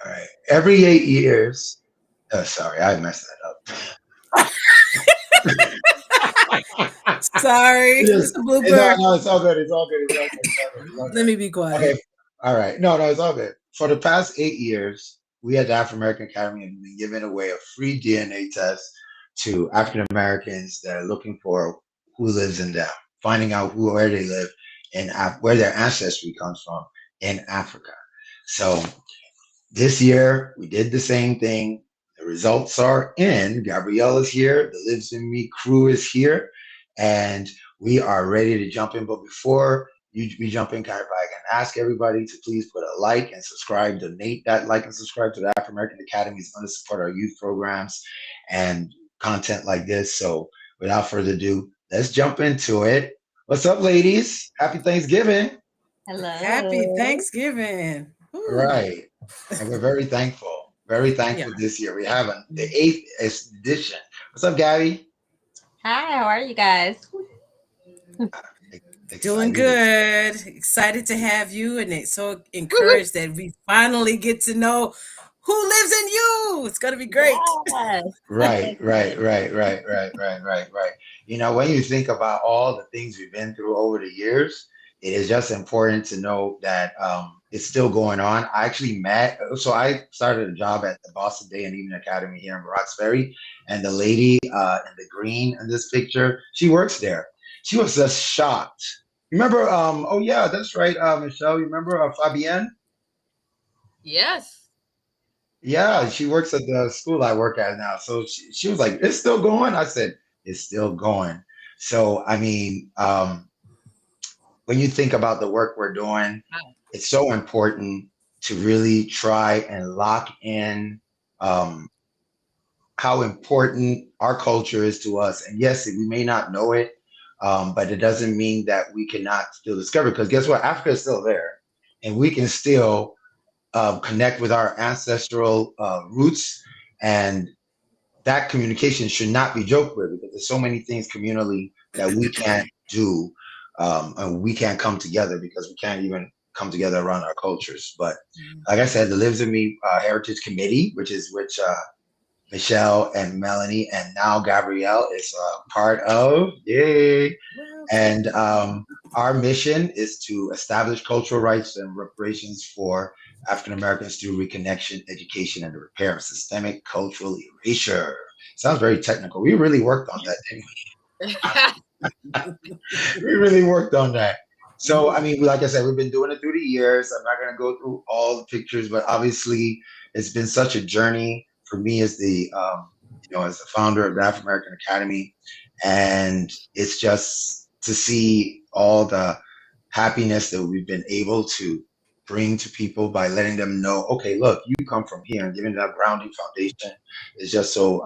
All right. Every 8 years. Oh, sorry, I messed that up. Sorry, It it's is. a blooper. No, it's all good. It's all good. It's all good. It's all good. It's all Let me be good. quiet. Okay. All right. No, it's all good. For the past 8 years, we at the African American Academy have been giving away a free DNA test to African Americans that are looking for who lives in them, finding out where they live and where their ancestry comes from in Africa. So this year, we did the same thing. The results are in. Gabrielle is here. The Lives in Me crew is here. And we are ready to jump in. But before we jump in, kind of, I can ask everybody to please put a like and subscribe, donate that like and subscribe to the African American Academy. It's going to support our youth programs and content like this. So without further ado, let's jump into it. What's up, ladies? Happy Thanksgiving. Happy Hello. Thanksgiving. All Ooh. right. And we're very Yeah. thankful this year. We have the eighth edition. What's up, Gabby? Hi, how are you guys? Doing Excited. good. Excited to have you, and so Woo woo. encouraged that we finally get to know who lives in you. It's gonna be great. Yes. Right, right, right, right, right, right, right, right. You know, when you think about all the things we've been through over the years, it is just important to know that it's still going on. I actually so I started a job at the Boston Day and Evening Academy here in Roxbury, and the lady in the green in this picture, she works there. She was just shocked. Remember, oh yeah, that's right, Michelle. You remember Fabienne? Yes. Yeah, she works at the school I work at now. So she was like, "It's still going." I said, "It's still going." So I mean, when you think about the work we're doing, Wow. it's so important to really try and lock in um, how important our culture is to us. And yes, we may not know it, but it doesn't mean that we cannot still discover. Because guess what? Africa is still there, and we can still connect with our ancestral roots, and that communication should not be joked with because there's so many things communally that we can't do, and we can't come together because we can't even come together around our cultures. But like I said, the Lives in Me Heritage Committee, which Michelle and Melanie and now Gabrielle is part of. Yay! And our mission is to establish cultural rights and reparations for African Americans through reconnection, education, and the repair of systemic cultural erasure. Sounds very technical. We really worked on that, didn't we? We really worked on that. So, I mean, like I said, we've been doing it through the years. I'm not going to go through all the pictures, but obviously, it's been such a journey for me as as the founder of the African American Academy, and it's just to see all the happiness that we've been able to bring to people by letting them know, okay, look, you come from here, and giving that grounding foundation is just so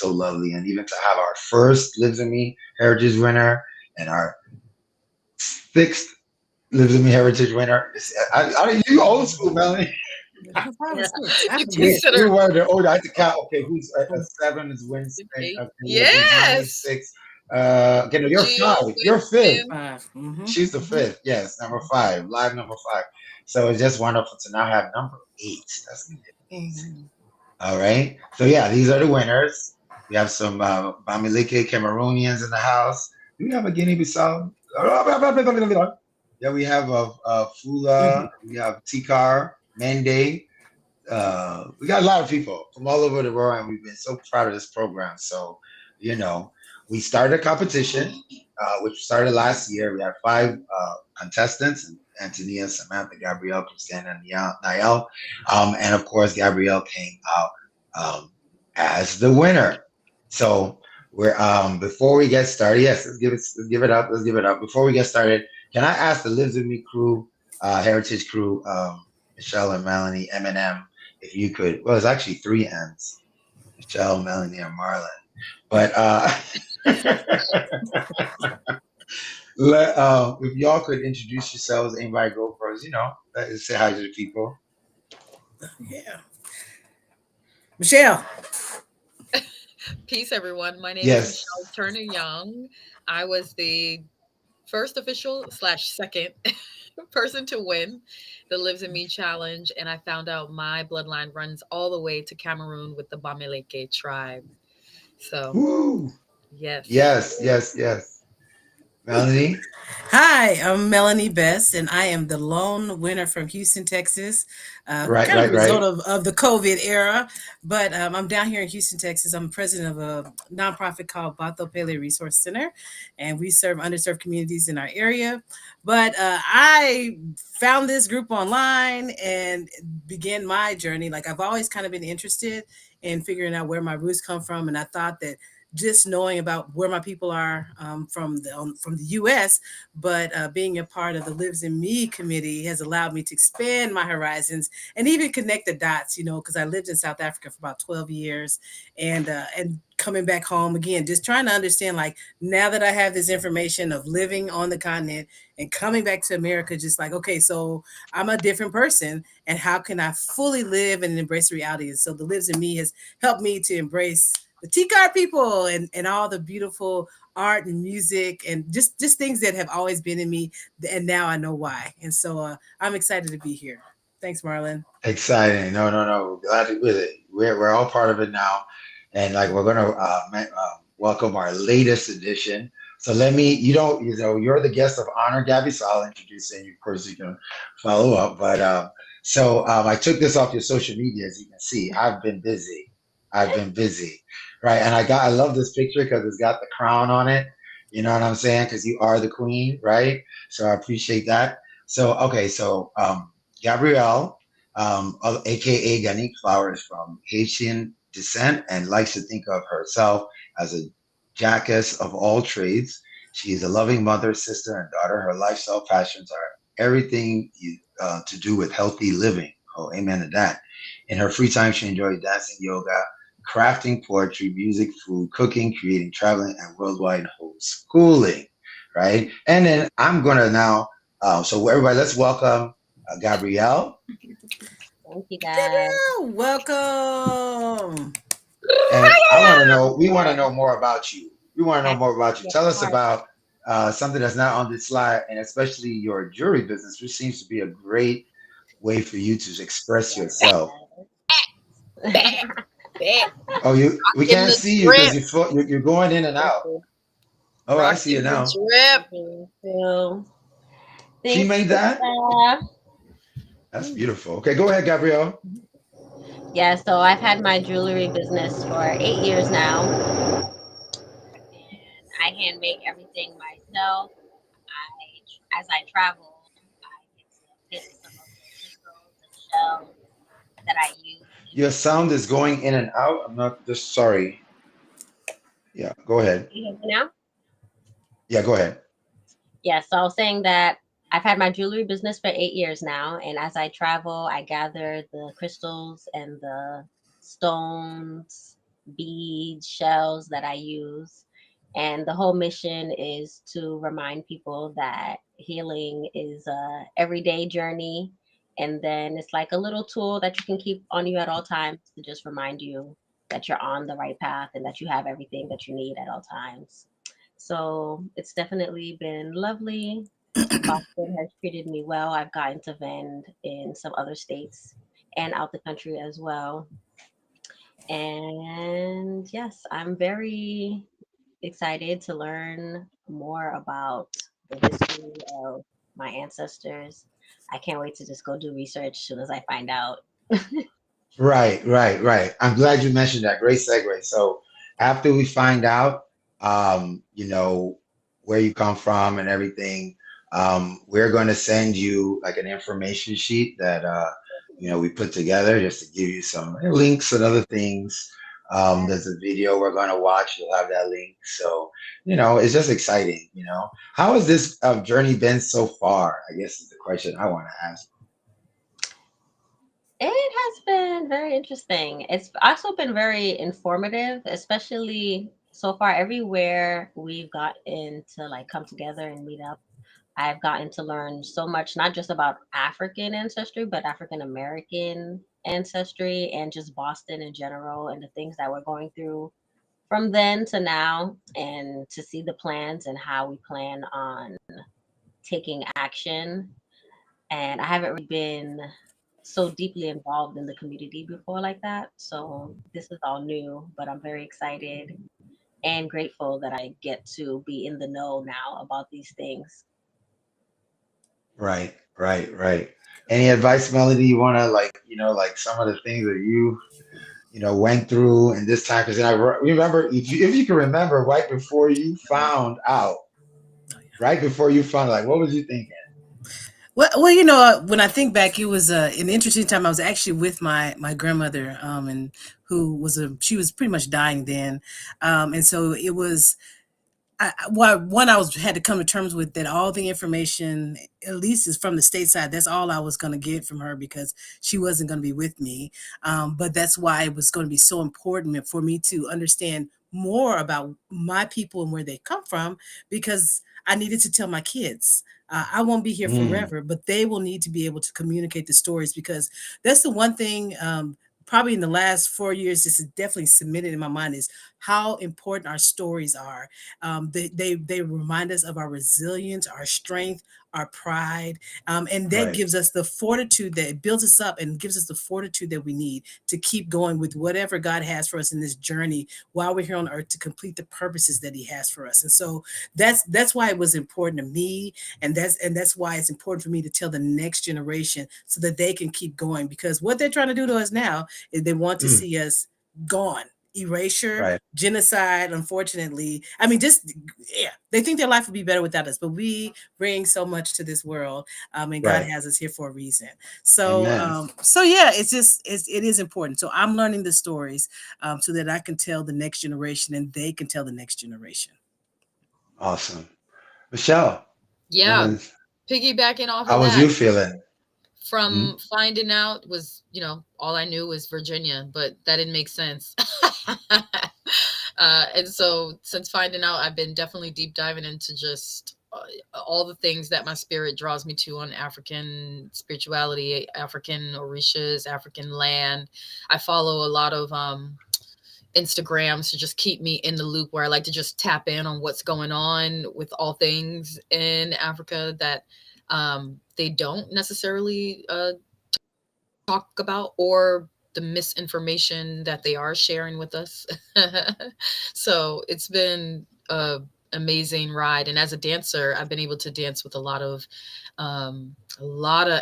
lovely. And even to have our first Lives in Me Heritage winner and our sixth Lives in Me Heritage winner. You old school, Melanie. No problem. Yeah. I You forget. You consider were the older. I had to count. Okay, who's a seven is Winston. eight. Okay, who's nine is Yes. six. Okay, no, you're Jill, five. You're fifth. Winston. 5. She's the fifth. Yes, number five. Live number five. So it's just wonderful to now have number eight. That's gonna be amazing. All right. So yeah, these are the winners. We have some Bamileke Cameroonians in the house. Do we have a Guinea-Bissau? Yeah, we have Fula. We have Tikar, Mende. We got a lot of people from all over the world, and we've been so proud of this program. So, you know, we started a competition, which started last year. We had five contestants: Antonia, Samantha, Gabrielle, Christina, and Niall. And of course, Gabrielle came out as the winner. So we're before we get started, yes, let's give it up, let's give it up. Before we get started, can I ask the Lives with Me crew, Heritage crew, Michelle and Melanie, Eminem, if you could? Well, it's actually three M's: Michelle, Melanie, and Marlon. But if y'all could introduce yourselves, anybody go first? Say hi to the people. Yeah. Michelle. Peace, everyone. My name is Yes. Michelle Turner Young. I was the first official slash second person to win the Lives in Me challenge, and I found out my bloodline runs all the way to Cameroon with the Bamileke tribe. So, Woo! yes. Yes, yes, yes. Melanie? Hi, I'm Melanie Best, and I am the lone winner from Houston, Texas. Right, Kind of a right, result right. of the COVID era, but I'm down here in Houston, Texas. I'm president of a nonprofit called Bato Pele Resource Center, and we serve underserved communities in our area. But I found this group online and began my journey. Like I've always kind of been interested in figuring out where my roots come from, and I thought that just knowing about where my people are from the U.S., but being a part of the Lives in Me committee has allowed me to expand my horizons and even connect the dots. You know, because I lived in South Africa for about 12 years, and coming back home again, just trying to understand like now that I have this information of living on the continent and coming back to America, just like okay, so I'm a different person, and how can I fully live and embrace the reality? So the Lives in Me has helped me to embrace the T-card people and all the beautiful art and music and just things that have always been in me, and now I know why. And so I'm excited to be here. Thanks, Marlon. Exciting. No, no, no. Glad to with it. We're all part of it now, and like we're gonna welcome our latest edition. So let me. You don't. You know, you're the guest of honor, Gabby. So I'll introduce you. And of course, you can follow up. But I took this off your social media, as you can see. I've been busy. I've been busy, right? And I love this picture because it's got the crown on it. You know what I'm saying? Because you are the queen, right? So I appreciate that. So okay, so Gabrielle aka Ganique Flower, is from Haitian descent and likes to think of herself as a jackass of all trades. She is a loving mother, sister, and daughter. Her lifestyle passions are to do with healthy living. Oh, amen to that. In her free time, she enjoys dancing, yoga, crafting, poetry, music, food, cooking, creating, traveling, and worldwide homeschooling. Right. And then I'm going to now, so everybody, let's welcome Gabrielle. Thank you guys. Gabrielle, welcome. And we want to know more about you. We want to know Happy more about to you. be a Tell us part. about something that's not on this slide, and especially your jewelry business, which seems to be a great way for you to express yourself. Bad, bad. Oh, we In can't the see you because drip. you're going in and Thank out. you. Oh, I see you Rocking the now. drip. Thank you. So, She thanks, made that. Krista. That's beautiful. Okay, go ahead, Gabrielle. Yeah, so I've had my jewelry business for 8 years now, and I hand make everything myself. As I travel, I get to pick some of the crystals and shells that I use. Your sound is going in and out. I'm not just sorry. Yeah, go ahead. Can you hear me now? Yeah, go ahead. Yeah, so I was saying that I've had my jewelry business for 8 years now, and as I travel, I gather the crystals and the stones, beads, shells that I use. And the whole mission is to remind people that healing is a everyday journey. And then it's like a little tool that you can keep on you at all times to just remind you that you're on the right path and that you have everything that you need at all times. So it's definitely been lovely. Boston has treated me well. I've gotten to vend in some other states and out the country as well. And yes, I'm very excited to learn more about the history of my ancestors. I can't wait to just go do research as soon as I find out. Right, right, right. I'm glad you mentioned that. Great segue. So after we find out, where you come from and everything, we're going to send you like an information sheet that, we put together just to give you some links and other things. There's a video we're going to watch. You'll have that link. So, it's just exciting. How has this journey been so far? I guess is the question I want to ask. It has been very interesting. It's also been very informative, especially so far everywhere we've gotten to like come together and meet up. I've gotten to learn so much, not just about African ancestry, but African American ancestry and just Boston in general and the things that we're going through from then to now, and to see the plans and how we plan on taking action. And I haven't really been so deeply involved in the community before like that. So this is all new, but I'm very excited and grateful that I get to be in the know now about these things. Right, right, right. Any advice, Melody, you want to like, like some of the things that you went through in this time? Because I remember, if you can remember, right before you found, like, what was you thinking? Well, when I think back, it was an interesting time. I was actually with my grandmother, and she was pretty much dying then, and so it was. I was had to come to terms with that all the information, at least is from the stateside. That's all I was going to get from her because she wasn't going to be with me. But that's why it was going to be so important for me to understand more about my people and where they come from, because I needed to tell my kids. I won't be here Mm, forever, but they will need to be able to communicate the stories, because that's the one thing. Probably in the last 4 years, this is definitely cemented in my mind, is how important our stories are. They remind us of our resilience, our strength, our pride, and that right. gives us the fortitude, that it builds us up and gives us the fortitude that we need to keep going with whatever God has for us in this journey while we're here on earth, to complete the purposes that He has for us. And so that's why it was important to me, and that's why it's important for me to tell the next generation so that they can keep going, because what they're trying to do to us now is they want to Mm, see us gone, erasure, right. genocide. Unfortunately, I mean, just yeah, they think their life would be better without us, but we bring so much to this world, and God Right. has us here for a reason. So, Amen. so yeah, it is important. So I'm learning the stories, so that I can tell the next generation, and they can tell the next generation. Awesome. Michelle, Yeah, woman, piggybacking off of how was that, you feeling? from Mm, finding out was, all I knew was Virginia, but that didn't make sense. And so since finding out, I've been definitely deep diving into just all the things that my spirit draws me to on African spirituality, African orishas, African land. I follow a lot of Instagrams to just keep me in the loop, where I like to just tap in on what's going on with all things in Africa that they don't necessarily talk about, or the misinformation that they are sharing with us. So it's been a amazing ride, and as a dancer, I've been able to dance with a lot of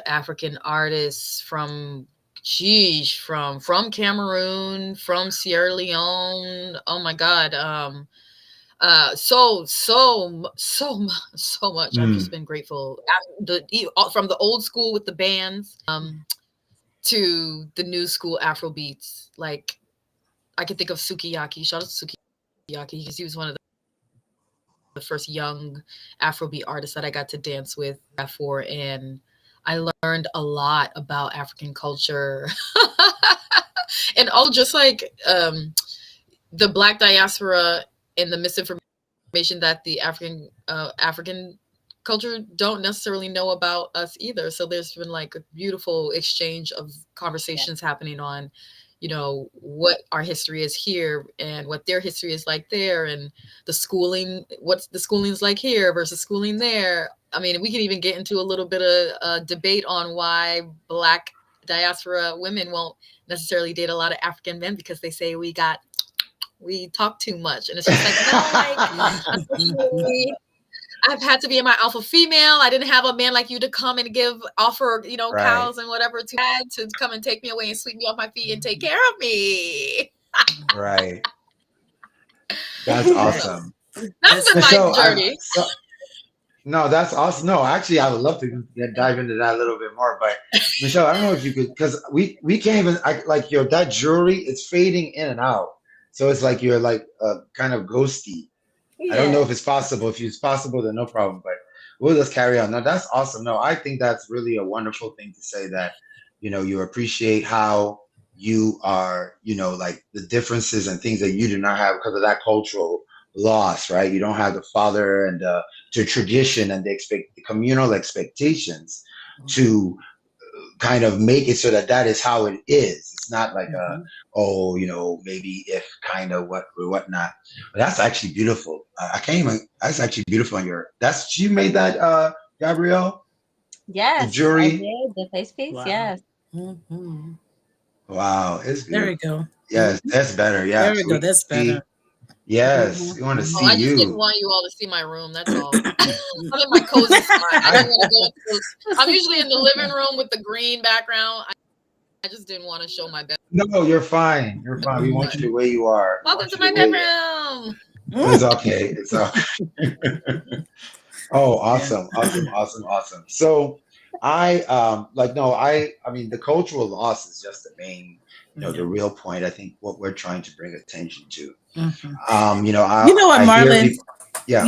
African artists from, geez, from Cameroon, from Sierra Leone. Oh my God. So much. I've just mm, been grateful. From the old school with the bands, to the new school Afro beats. Like, I can think of Sukiyaki. Shout out to Sukiyaki, because he was one of the first young Afrobeat artists that I got to dance with for, and I learned a lot about African culture. And also just like the Black diaspora and the misinformation that the African culture don't necessarily know about us either. So there's been like a beautiful exchange of Yeah. conversations happening on, what our history is here and what their history is like there, and the schooling, what's the schooling's like here versus schooling there. I mean, we can even get into a little bit of debate on why Black diaspora women won't necessarily date a lot of African men, because they say we talk too much. And it's just like, no, like, unfortunately, I've had to be in my alpha female. I didn't have a man like you to come and offer, right. cows and whatever to come and take me away and sweep me off my feet and take care of me. Right. That's That, awesome. That's that's been my Michelle, journey. no, that's awesome. No, actually, I would love to dive into that a little bit more. But Michelle, I don't know if you could, because we can't even, like, that jewelry is fading in and out. So it's like you're like kind of ghosty. I don't know Yeah. if it's possible. If it's possible, then no problem. But we'll just carry on. No, that's awesome. No, I think that's really a wonderful thing to say, that, you appreciate how you are, like the differences and things that you do not have because of that cultural loss, right? You don't have the father and the tradition and the communal expectations to kind of make it so that that is how it is. It's It's not like a, Mhm. oh, maybe if kind of what or whatnot. But that's actually beautiful. I can't even. That's actually beautiful on your. That's you made that, Gabrielle. The Yes, I jewelry. did. The face piece, Wow. yes. Hmm. Wow, it's There we beautiful. go. Mhm. Yes, that's better. There Yeah, we so go. we can That's better. see. Yes, Hmm. we want to Oh, see I just didn't you. want you all to see my room. That's all. I'm in my cozy spot. I didn't I want to go into those. I'm usually in the living room with the green background. I just didn't want to show my No, you're fine. You're fine. We bedroom. want But you the way you are. We welcome want to you the my way you are. bedroom. It's okay. It's okay. Oh, Yeah. awesome, awesome, awesome, awesome. So no, I mean the cultural loss is just the main, Yeah. the real point. I think what we're trying to bring attention to. Hmm. I You know what, I hear Marlon? people. Yeah,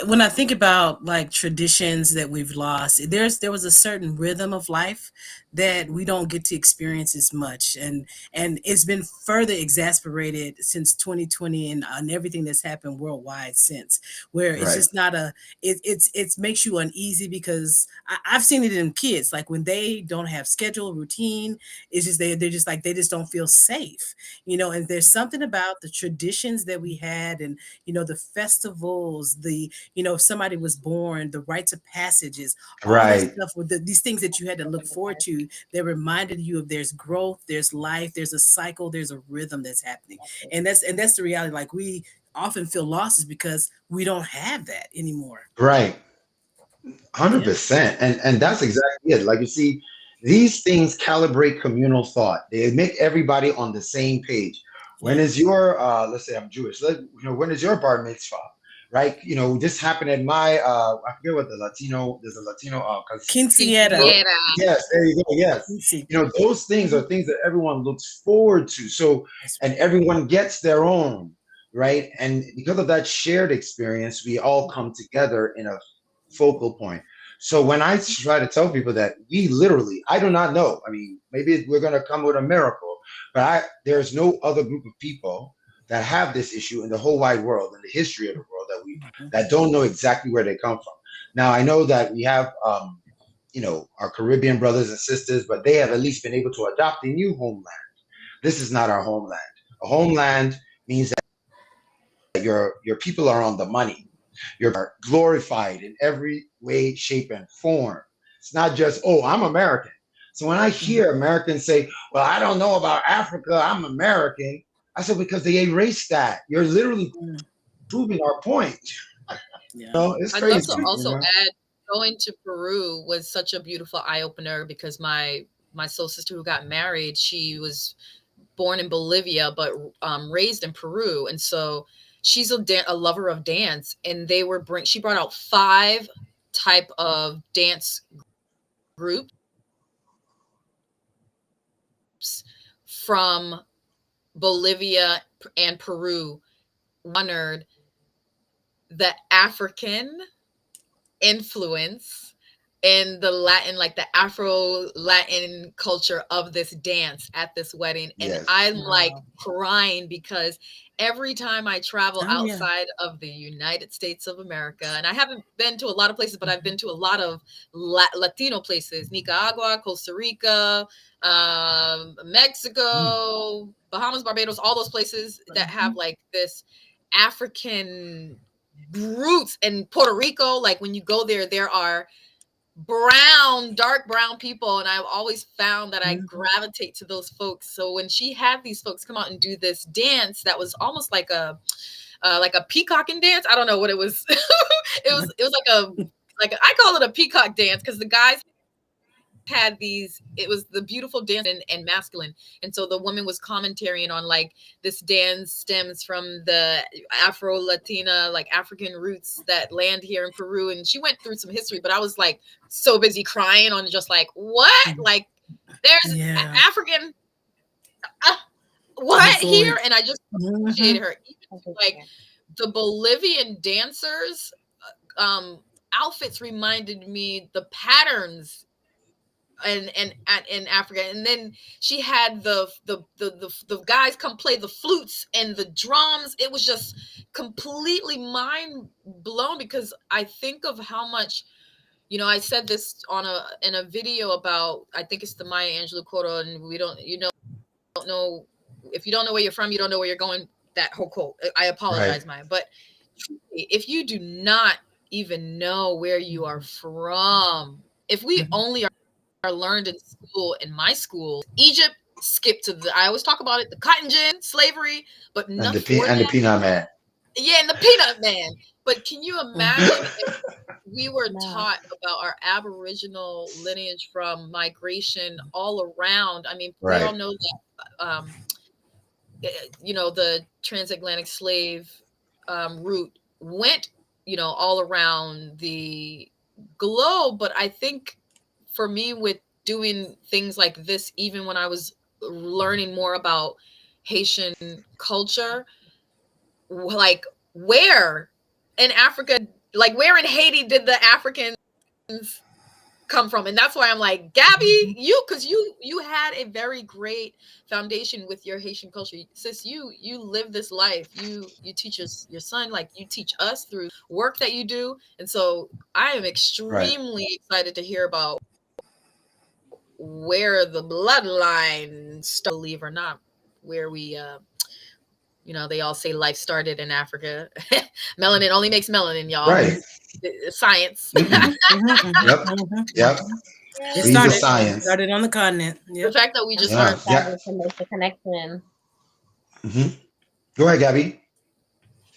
When I think about like traditions that we've lost, there was a certain rhythm of life that we don't get to experience as much, and it's been further exasperated since 2020 and everything that's happened worldwide since, where it's right, just not a it's makes you uneasy because I've seen it in kids, like when they don't have schedule routine, it's just they're just like they just don't feel safe, and there's something about the traditions that we had, and the festivals, if somebody was born, the rites of passages, all that right, stuff with these things that you had to look forward to that reminded you of there's growth, there's life, there's a cycle, there's a rhythm that's happening. And that's the reality. Like we often feel lost is because we don't have that anymore. right. Yeah. 100%. And that's exactly it. Like you see, these things calibrate communal thought. They make everybody on the same page. When Yeah. is your let's say I'm Jewish, when is your bar mitzvah? Right? This happened at my I forget what there's a Latino because Quinceañera. Quinceañera. yes, there you go. Yes. Quince- Those things are things that everyone looks forward to. So, That's and right. everyone gets their own, right? And because of that shared experience, we all come together in a focal point. So when I try to tell people that we literally, I do not know. I mean, maybe we're going to come with a miracle, but there's no other group of people that have this issue in the whole wide world, in the history of the world, Mhm. that don't know exactly where they come from. Now I know that we have our Caribbean brothers and sisters, but they have at least been able to adopt a new homeland. This is not our homeland. A homeland means that your people are on the money. You're glorified in every way, shape, and form. It's not just, oh, I'm American. So when I Mhm. hear Americans say, well, I don't know about Africa, I'm American, I said, because they erased that. You're literally Mm. proving our point. Yeah. It's I'd love to crazy, also add going to Peru was such a beautiful eye opener because my soul sister who got married, she was born in Bolivia but raised in Peru, and so she's a lover of dance. And she brought out 5 type of dance groups from Bolivia and Peru, honored the African influence in the Latin, like the Afro Latin culture of this dance at this wedding. And Yes. I'm like Wow. crying because every time I travel Oh yeah. outside of the United States of America, and I haven't been to a lot of places, but I've been to a lot of Latino places: Nicaragua, Costa Rica, Mm. Mexico, Bahamas, Barbados, all those places that have Mhm. like this African roots. In Puerto Rico, like when you go there, there are dark brown people, and I've always found that I Mhm. gravitate to those folks. So when she had these folks come out and do this dance that was almost like a peacocking dance, I don't know what it was. It was like I call it a peacock dance because the guys had these, it was the beautiful dance and masculine. And so the woman was commentarying on like this dance stems from the Afro Latina, like African roots that land here in Peru. And she went through some history, but I was like so busy crying on just like, what? Like there's Yeah. African, uh, what here? Influence. And I just Hmm. appreciated her. Even like the Bolivian dancers, um, outfits reminded me the patterns and in Africa. And then she had the guys come play the flutes and the drums. It was just completely mind blown because I think of how much, I said this on a in a video about, I think it's the Maya Angelou quote, and we don't, don't know, if you don't know where you're from, you don't know where you're going. That whole quote. I Right. apologize, Maya, but if you do not even know where you are from, if we Mhm. only are learned in school, in my school, Egypt, skip to the, I always talk about it, the cotton gin, slavery, but And not for the that. peanut man. Yeah, and the peanut man. But can you imagine if we were No. taught about our Aboriginal lineage from migration all around? I mean, we all Right. know that, the transatlantic slave route went, all around the globe. But I think for me, with doing things like this, even when I was learning more about Haitian culture, like, where in Africa, like where in Haiti did the Africans come from? And that's why I'm like, Gabby, because you had a very great foundation with your Haitian culture, sis. You live this life, you teach your son, like you teach us through work that you do. And so I am Right. extremely excited to hear about where the bloodline started, believe or not, where we they all say life started in Africa. Melanin only makes melanin, y'all. Right. Science. Mm-mm. Yep. Yep. It Yes, Leave the started. It science. started on the continent. The Yep. fact that we I'm just so Yeah. learned. Yeah. excited to make the connection. Hmm. Go ahead, Gabby.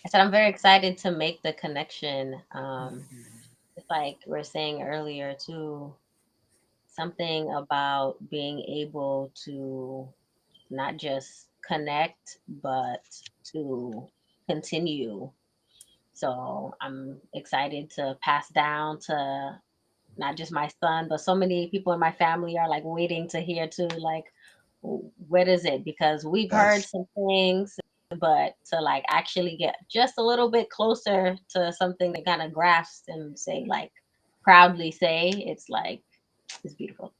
I said I'm very excited to make the connection. Just like we are saying earlier too, something about being able to not just connect, but to continue. So I'm excited to pass down to not just my son, but so many people in my family are like waiting to hear too, like, what is it? Because we've heard Yes. some things, but to like actually get just a little bit closer to something that kind of grasp and say, like, proudly say, it's like, it's beautiful.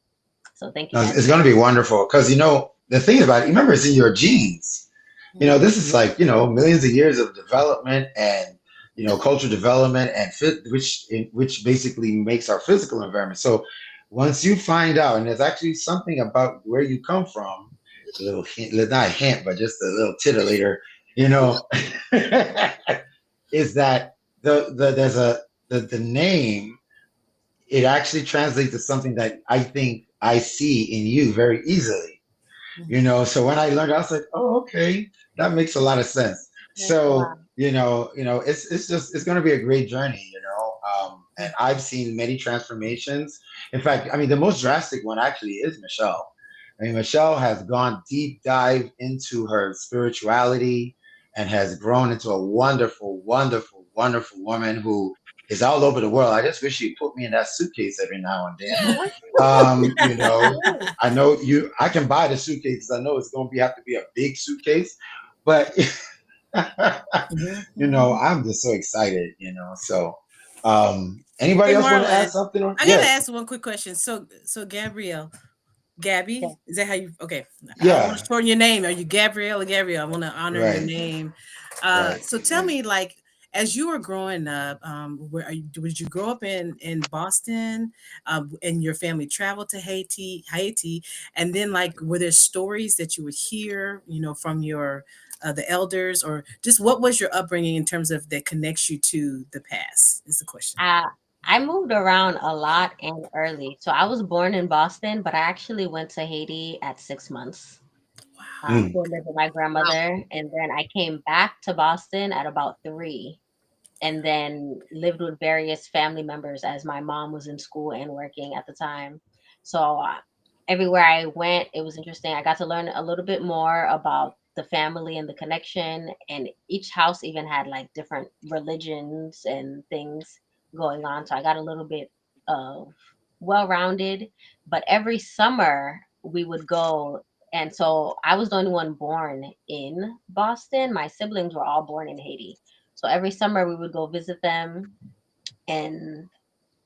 So thank you No, guys it's again. going to be wonderful because the thing about it, remember, it's in your genes. This is like millions of years of development and cultural development and which basically makes our physical environment. So once you find out, and there's actually something about where you come from, a little hint, not a hint, but just a little titillator, you know, is that there's the name, it actually translates to something that I think I see in you very easily. So when I learned, I was like, oh, okay, that makes a lot of sense. Wow. So it's going to be a great journey. And I've seen many transformations. In fact, I mean, the most drastic one actually is Michelle. I mean, Michelle has gone deep dive into her spirituality and has grown into a wonderful, wonderful, wonderful woman who is all over the world. I just wish she'd put me in that suitcase every now and then. I know I can buy the suitcase. I know it's going to have to be a big suitcase, but I'm just so excited. So, Hey anybody else want to Marlon, add something? I gotta Yes. ask one quick question. So Gabrielle, Gabby, Okay. is that how you? Okay, I don't want to Yeah. shorten your name. Are you Gabrielle or Gabrielle? I want to honor your Right. name. Right. So tell me, like, as you were growing up, did you grow up in Boston, and your family traveled to Haiti, and then like, were there stories that you would hear, from your the elders, or just what was your upbringing in terms of that connects you to the past? Is the question. I I moved around a lot and early. So I was born in Boston, but I actually went to Haiti at 6 months. Mm. To live with my Wow. grandmother, and then I came back to Boston at about 3, and then lived with various family members as my mom was in school and working at the time. So everywhere I went, it was interesting. I got to learn a little bit more about the family and the connection, and each house even had like different religions and things going on. So I got a little bit of well rounded. But every summer we would go. And so I was the only one born in Boston. My siblings were all born in Haiti. So every summer we would go visit them, and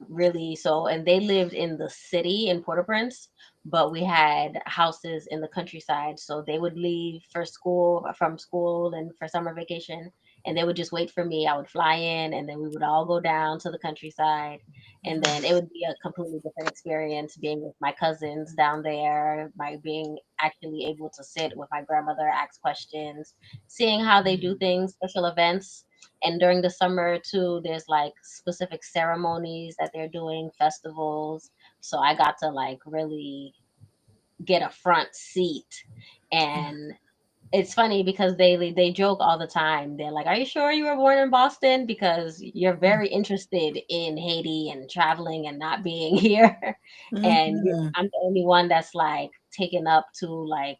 really, so, and they lived in the city in Port-au-Prince, but we had houses in the countryside. So they would leave for school, from school, and for summer vacation, and they would just wait for me. I would fly in, and then we would all go down to the countryside, And then it would be a completely different experience being with my cousins down there, by being actually able to sit with my grandmother, ask questions, seeing how they do things, special events. And during the summer too, there's like specific ceremonies that they're doing, festivals. So I got to like really get a front seat. And it's funny because they joke all the time. They're like, "Are you sure you were born in Boston? Because you're very interested in Haiti and traveling and not being here." And Mhm. I'm the only one that's like taken up to like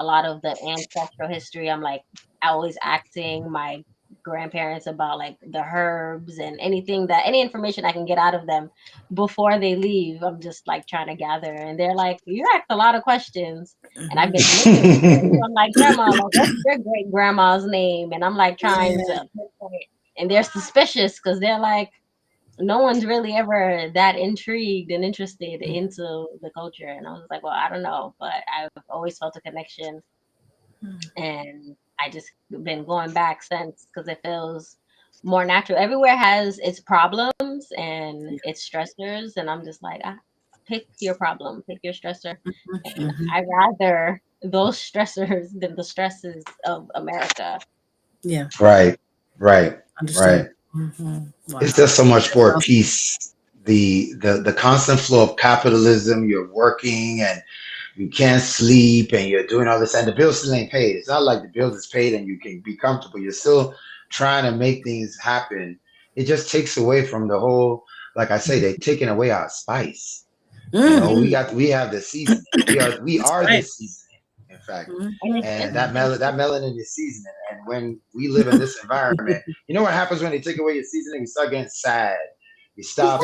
a lot of the ancestral history. I'm like always asking my grandparents about like the herbs and anything that any information I can get out of them before they leave. I'm just like trying to gather, and they're like, "You asked a lot of questions." And I've been listening to it. So I'm like, "Grandma, like, what's your great grandma's name?" And I'm like trying Yeah. to pinpoint, and they're suspicious because they're like, no one's really ever that intrigued and interested into the culture. And I was like, well, I don't know, but I've always felt a connection, and I just been going back since because it feels more natural. Everywhere has its problems and Yeah. its stressors, and I'm just like, pick your problem, pick your stressor, and Mhm. I rather those stressors than the stresses of America. Yeah. Right, right, Understood. right. It's Wow. just so much That's more awesome. peace. The constant flow of capitalism. You're working and you can't sleep and you're doing all this, and the bills still ain't paid. It's not like the bills is paid and you can be comfortable. You're still trying to make things happen. It just takes away from the whole. Like I say, they're taking away our spice. You know, Mm-hmm. we have the seasoning. We That's are the right. seasoning, in fact. And Mm-hmm. And it's that melanin is seasoning. And when we live in this environment, you know what happens when they take away your seasoning? You start getting sad. You stop.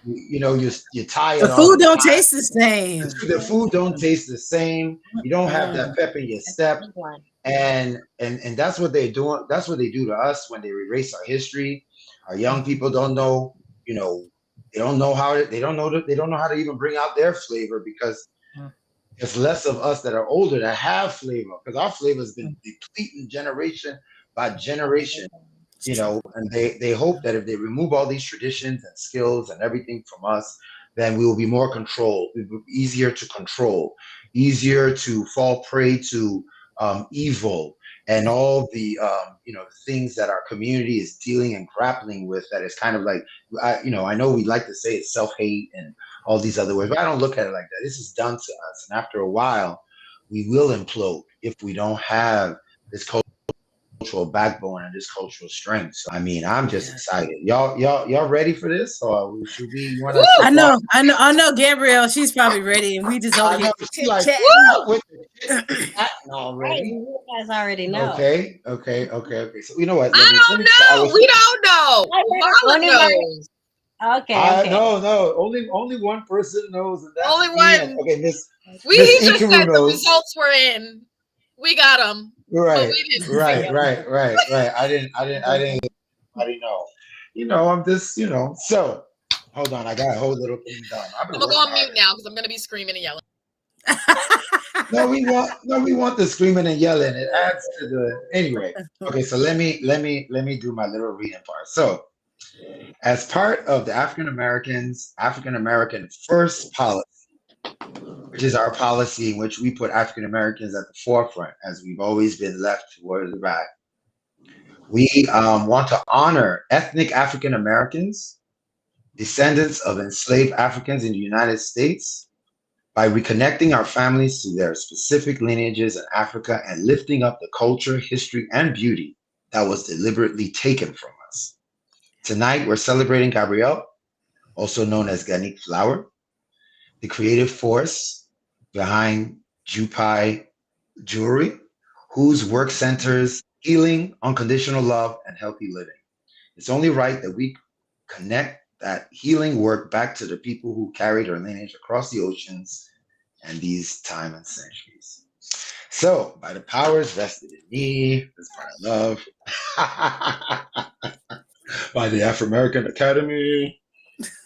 You're The tired all food the don't time. taste the same. The food don't taste the same. You don't have that Mm. pep in your that's a step. big one. And that's what they're doing. That's what they do to us when they erase our history. Our young people don't know, you know, they don't know how to even bring out their flavor because there's less of us that are older that have flavor because our flavor has been depleting generation by generation. It's true. And they hope that if they remove all these traditions and skills and everything from us, then we will be more controlled. It will be easier to control, easier to fall prey to evil and all the things that our community is dealing and grappling with. That is kind of like I know we like to say it's self hate and all these other words, but I don't look at it like that. This is done to us, and after a while, we will implode if we don't have this cultural backbone and this cultural strength. So I mean, I'm just Yeah. excited. Y'all ready for this, or should we? You want to Woo! sit down? I know, Gabrielle. She's probably ready, and we just over I here know she chit like chatting. Woo! stop with the chatting Right, already. you guys already know. Okay. So you know what? I Let don't me try. I know. was We don't know. I never, Marlon only my, knows. okay, okay. no. Only one person knows, and that's Only me. And one. okay, He Miss just Inkiru said the knows. results were in. We got them, but Right, we didn't see right, them. right, right, right. I didn't know. I'm just, So, hold on. I got a whole little thing done. I've I'm been gonna go working on hard. mute now because I'm gonna be screaming and yelling. No, we want the screaming and yelling. It adds to the anyway. Okay, so let me do my little reading part. So, as part of the African American First Policy, which is our policy in which we put African Americans at the forefront, as we've always been left towards the back. We want to honor ethnic African Americans, descendants of enslaved Africans in the United States, by reconnecting our families to their specific lineages in Africa and lifting up the culture, history, and beauty that was deliberately taken from us. Tonight, we're celebrating Gabrielle, also known as Ganique Flower, the creative force behind Jupai Jewelry, whose work centers healing, unconditional love, and healthy living. It's only right that we connect that healing work back to the people who carried our lineage across the oceans and these time and centuries. So, by the powers vested in me, this part I love, by the Afro American Academy,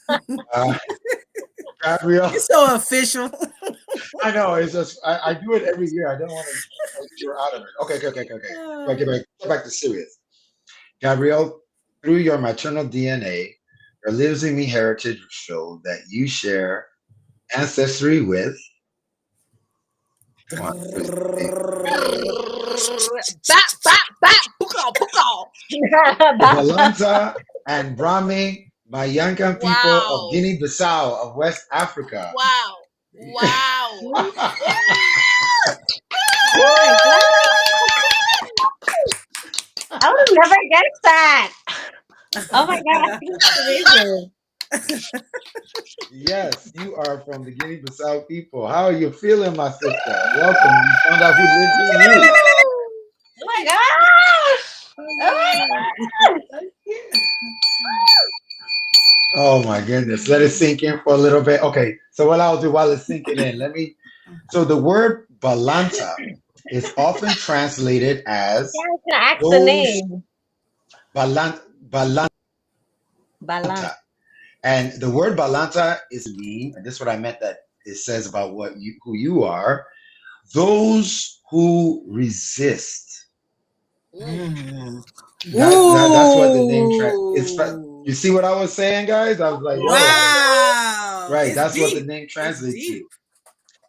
uh, Gabrielle. It's so official. I know it's just I do it every year. I don't want to you're out of it. Okay. Get back to serious. Gabrielle, through your maternal DNA, your Lives in Me heritage show that you share ancestry with. One, two, three. Bap, bap, bap, pukaw, pukaw. The Balanta and Brahme Mayankan people of Wow. Guinea-Bissau of West Africa. Wow. Wow. Oh my god! I would have never guessed that. Oh my god, this is amazing. Yes, you are from the Guinea-Bissau people. How are you feeling, my sister? Welcome. You found out who lives in you. Oh my gosh! Oh my gosh! Oh my goodness. Let it sink in for a little bit. Okay, so what I'll do while it's sinking in, so the word Balanta is often translated Yeah, as I was gonna ask the those name. Balanta. Balance. And the word Balanta is mean, and this is what I meant that it says about who you are, those who resist. Ooh. That's what the name Ooh. you see what I was saying, guys? I was like, yo, Wow. right, It's that's what the deep. name It's translates deep.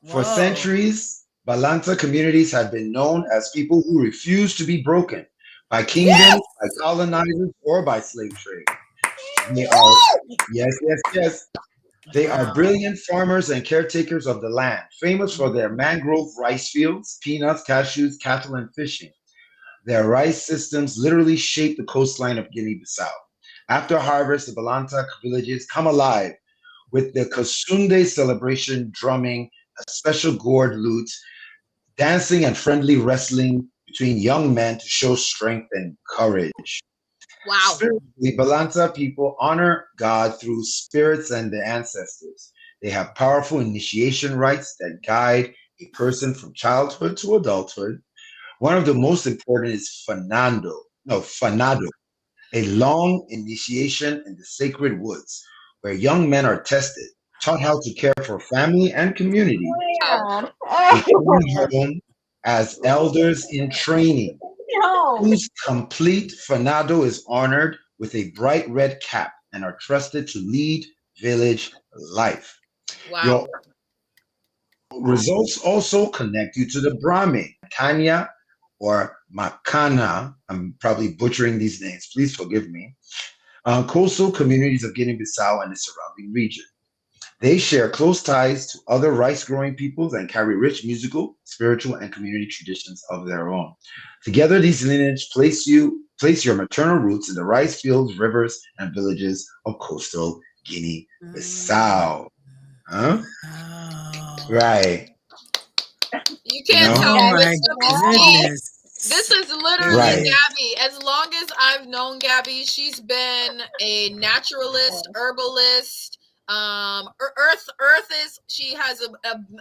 to. For Whoa. centuries, Balanta communities have been known as people who refuse to be broken by Yes. kingdoms, by colonizers, or by slave trade. They are, yes, yes, yes. They are Wow. brilliant farmers and caretakers of the land, famous for their mangrove rice fields, peanuts, cashews, cattle, and fishing. Their rice systems literally shape the coastline of Guinea-Bissau. After harvest, the Balanta villages come alive with the Kasunde celebration drumming, a special gourd lute, dancing, and friendly wrestling between young men to show strength and courage. Wow. Spiritually, Balanta people honor God through spirits and their ancestors. They have powerful initiation rites that guide a person from childhood to adulthood. One of the most important is Fanado, a long initiation in the sacred woods, where young men are tested, taught how to care for family and community, Wow. Oh return my god. home as elders in training, Home. whose complete fanado is honored with a bright red cap and are trusted to lead village life. Your Wow. results also connect you to the Brahmin, Kanya, or Makana. I'm probably butchering these names. Please forgive me. Coastal communities of Guinea-Bissau and the surrounding region. They share close ties to other rice-growing peoples and carry rich musical, spiritual, and community traditions of their own. Together, these lineages place your maternal roots in the rice fields, rivers, and villages of coastal Mm. Guinea-Bissau. Huh? Wow. Right. You You can't Oh my know? tell Oh me god. this my stuff is deep. This goodness. is literally Right. Goodness. Gabby. As long as I've known Gabby, she's been a naturalist, herbalist. Earth is. She has an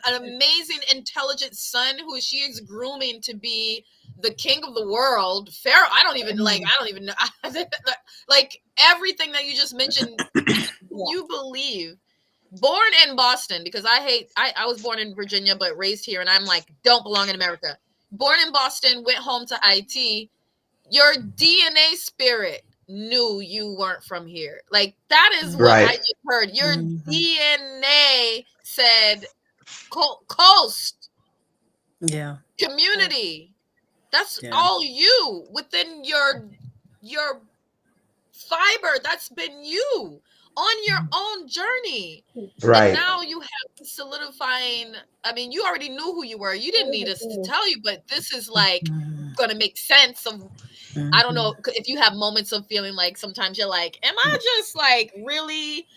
amazing, intelligent son who she is grooming to be the king of the world. Pharaoh. I don't even like. I don't even know. Like everything that you just mentioned. Can Yeah. you believe? Born in Boston because I was born in Virginia but raised here and I'm like don't belong in America. Born in Boston, went home to IT. Your DNA spirit knew you weren't from here. Like that is what I Right. just heard. Your Mhm. DNA said coast, Yeah. community. That's Yeah. all you within your fiber. That's been you on your own journey. And Right. now you have solidifying. I mean, you already knew who you were. You didn't need us to tell you, but this is like Mhm. going to make sense of. I don't Mhm. know if you have moments of feeling like sometimes you're like, am I just like really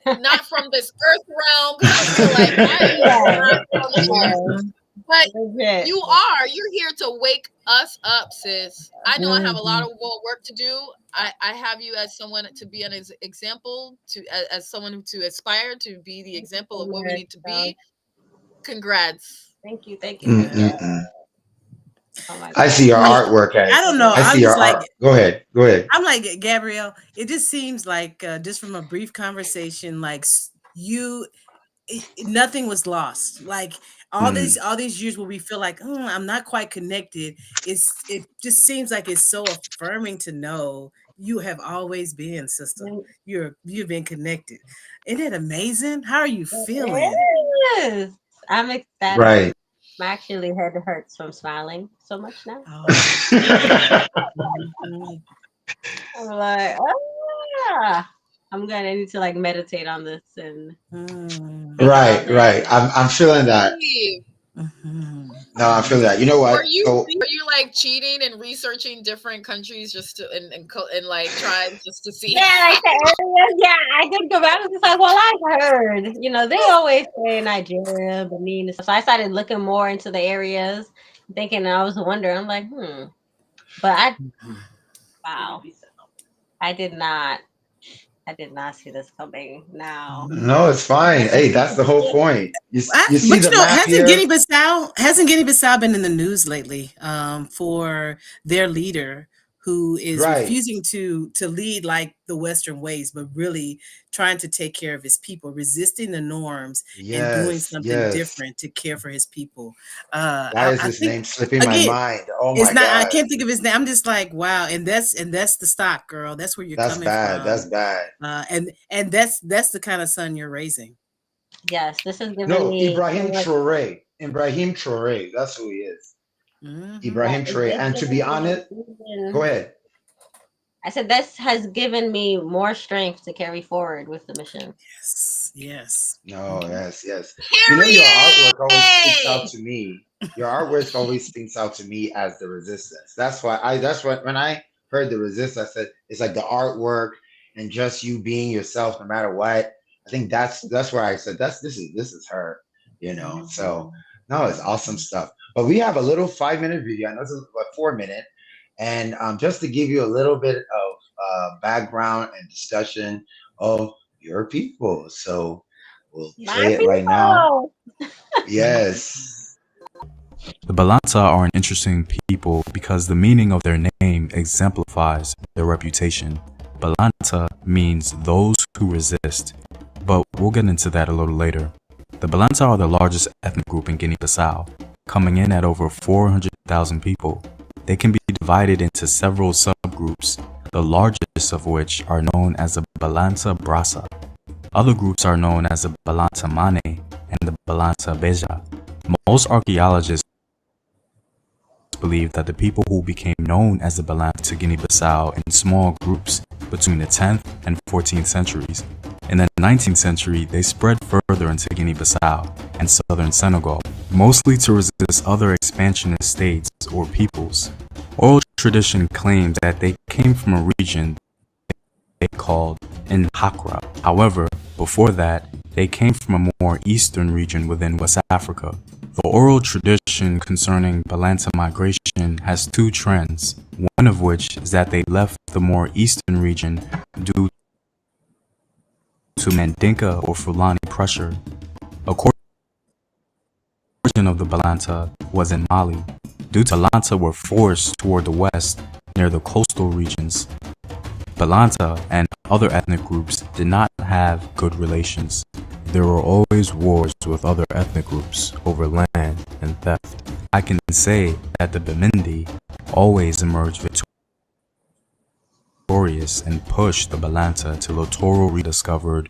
not from this earth realm? Because I feel like I am Yeah. not from here. Mhm. But Legit. you are. You're here to wake us up, sis. I know I have a lot Mhm. of more work to do. I have you as someone to be an example, as someone to aspire to be the Thank you example so of what we much. need to be. Congrats. Thank you. Thank you. Thank you. Yeah. Mm-mm-mm. Oh my I god. see your I mean, artwork I as don't know. I I'm see your just like art. Go ahead. Go ahead. I'm like Gabrielle. It just seems like just from a brief conversation, like you nothing was lost. Like Mm. all these years where we feel like I'm not quite connected. It just seems like it's so affirming to know You have always been, sister. Mm, You've been connected. Isn't it amazing? How are you feeling? it is. I'm ecstatic. Right. My actually head hurts from smiling so much now. Oh, mhm. I'm like, ah, I'm gonna need to like meditate on this and Mm, think about Right, this. right. I'm feeling that. Really? mhm. No, I'm feeling that. You know Are what? you So are you like cheating and researching different countries just to and like trying just to see? Yeah, like the areas. Yeah, I think about it. It's like, well, I heard, they always say Nigeria, Benin, and stuff. So I started looking more into the areas, thinking I was wondering. I'm like, but wow, I did not, I did not see this coming. Now, no, it's fine. Hey, that's the whole point. You see But the map hasn't here? Guinea-Bissau been in the news lately for their leader who is Right. refusing to lead like the Western ways, but really trying to take care of his people, resisting the norms and doing Yes, something yes. different to care for his people. Why is I his think name slipping my again, mind? Oh it's my not. I God. can't think of his name. I'm just like, wow, and that's the stock, girl. That's where you're That's coming bad. That's from, bad. and that's the kind of son you're raising. yes, this has given No, me so Ibrahim much. Traore. Ibrahim Traore. That's who he is. Hmm. Ibrahim Traore. It's And to be given me honest, go even. ahead. I said this has given me more strength to carry forward with the mission. Yes, yes. No, Mhm. yes, yes. You know, your Period. artwork always sticks out to me. Your artwork always sticks out to me as the resistance. That's what when I heard the resistance, I said it's like the artwork and just you being yourself no matter what. I think that's where I said this is her, you know. So Mhm. no, it's awesome Mhm. stuff. But we have a little 5 minute video. I know this is about 4 minute, and just to give you a little bit of background and discussion of your people. So we'll My play it right now. people. Yes. The Balanta are an interesting people because the meaning of their name exemplifies their reputation. Balanta means those who resist, but we'll get into that a little later. The Balanta are the largest ethnic group in Guinea-Bissau, coming in at over 400,000 people. They can be divided into several subgroups, the largest of which are known as the Balanta Brasa. Other groups are known as the Balanta Mane and the Balanta Beja. Most archaeologists believe that the people who became known as the Balanta to Guinea-Bissau in small groups between the 10th and 14th centuries. In the 19th century, they spread further into Guinea-Bissau and southern Senegal, mostly to resist other expansionist states or peoples. Oral tradition claims that they came from a region they called Nhakra. However, before that, they came from a more eastern region within West Africa. The oral tradition concerning Balanta migration has two trends, one of which is that they left the more eastern region due to Mandinka or Fulani pressure. A portion of the Balanta was in Mali. Due to Balanta were forced toward the west near the coastal regions. Balanta and other ethnic groups did not have good relations. There were always wars with other ethnic groups over land and theft. I can say that the Bimindi always emerged victorious and pushed the Balanta till littoral rediscovered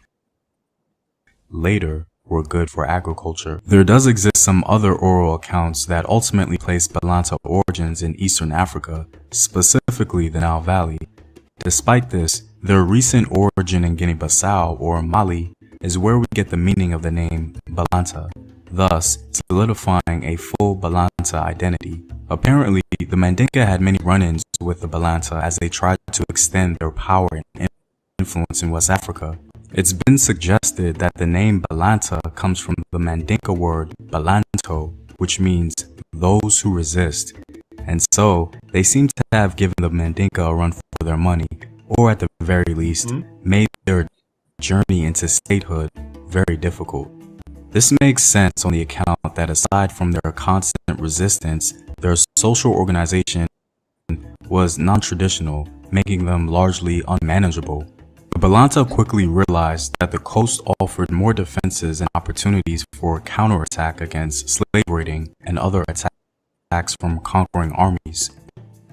later were good for agriculture. There does exist some other oral accounts that ultimately place Balanta origins in eastern Africa, specifically the Nile Valley. Despite this, their recent origin in Guinea-Bissau or Mali is where we get the meaning of the name Balanta, thus solidifying a full Balanta identity. Apparently, the Mandinka had many run-ins with the Balanta as they tried to extend their power and influence in West Africa. It's been suggested that the name Balanta comes from the Mandinka word Balanto, which means those who resist. And so, they seem to have given the Mandinka a run for their money, or at the very least, Hmm? made their journey into statehood very difficult. This makes sense on the account that aside from their constant resistance, their social organization was non-traditional, making them largely unmanageable. The Balanta quickly realized that the coast offered more defenses and opportunities for counterattack against slave raiding and other attacks from conquering armies.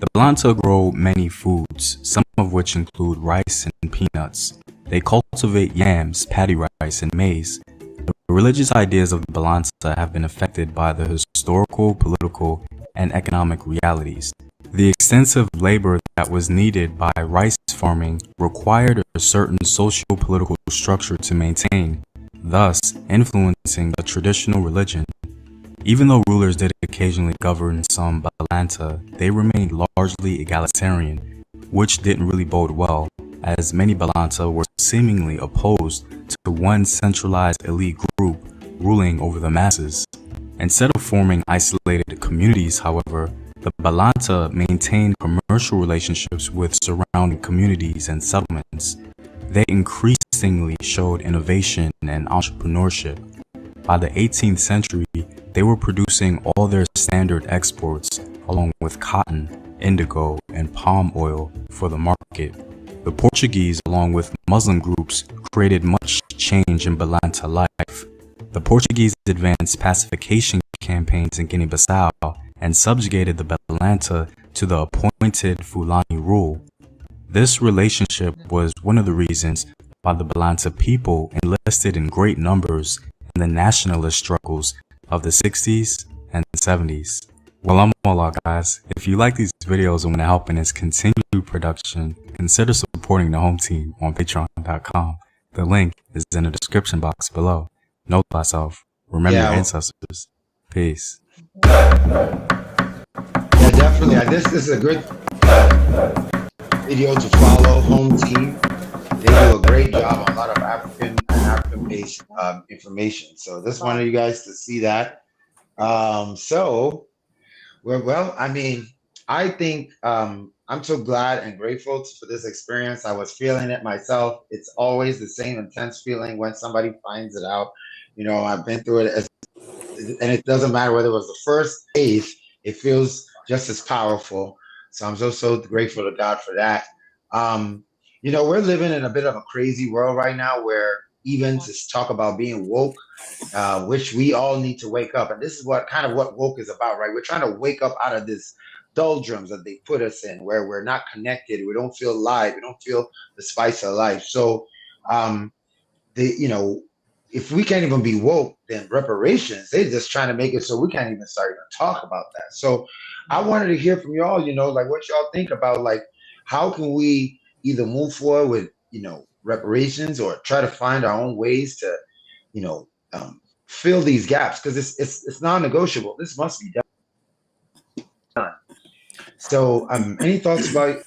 The Balanta grow many foods, some of which include rice and peanuts. They cultivate yams, paddy rice, and maize. The religious ideas of the Balanza have been affected by the historical, political, and economic realities. The extensive labor that was needed by rice farming required a certain socio-political structure to maintain, thus influencing the traditional religion. Even though rulers did occasionally govern some Balanta, they remained largely egalitarian, which didn't really bode well, as many Balanta were seemingly opposed to one centralized elite group ruling over the masses. Instead of forming isolated communities, however, the Balanta maintained commercial relationships with surrounding communities and settlements. They increasingly showed innovation and entrepreneurship. By the 18th century, they were producing all their standard exports, along with cotton, indigo, and palm oil for the market. The Portuguese, along with Muslim groups, created much change in Balanta life. The Portuguese advanced pacification campaigns in Guinea-Bissau and subjugated the Balanta to the appointed Fulani rule. This relationship was one of the reasons why the Balanta people enlisted in great numbers in the nationalist struggles of the 60s and 70s. Well, I'm all out, guys. If you like these videos and want to help in its continued production, consider supporting the home team on patreon.com. The link is in the description box below. Know thyself. Remember your Yeah, ancestors. Peace. yeah, definitely. This is a good video to follow. Home team. They do a great job on a lot of African-based information. So this wanted you guys to see that. So, well, I mean, I think I'm so glad and grateful for this experience. I was feeling it myself. It's always the same intense feeling when somebody finds it out. I've been through it, and it doesn't matter whether it was the first, eighth. It feels just as powerful. So I'm so grateful to God for that. Um, we're living in a bit of a crazy world right now where even to talk about being woke, which we all need to wake up. And this is what woke is about, right? We're trying to wake up out of this doldrums that they put us in, where we're not connected. We don't feel alive. We don't feel the spice of life. So, um, if we can't even be woke, then reparations, they're just trying to make it so we can't even start even talk about that. So I wanted to hear from y'all, like what y'all think about, like, how can we either move forward with, reparations, or try to find our own ways to, you know, um, fill these gaps, because it's non-negotiable. This must be done. So, any thoughts about?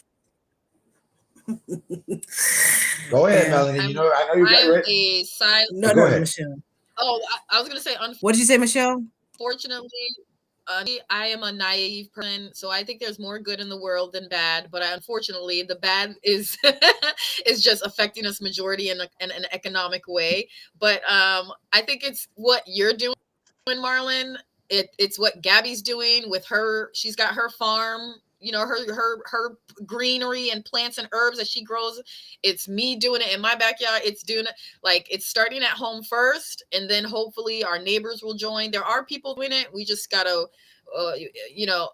Go ahead, Yeah. Melanie. I know you got I'm ready. a silent. No, Go no, ahead. Michelle. Oh, I was gonna say, What did you say, Michelle? unfortunately, I am a naive person, so I think there's more good in the world than bad. But unfortunately, the bad is is just affecting us majority in an economic way. But I think it's what you're doing, Marlon. It's what Gabby's doing with her. She's got her farm. Her greenery and plants and herbs that she grows. It's me doing it in my backyard. It's doing it, like, it's starting at home first, and then hopefully our neighbors will join. There are people doing it. We just gotta, uh, you know,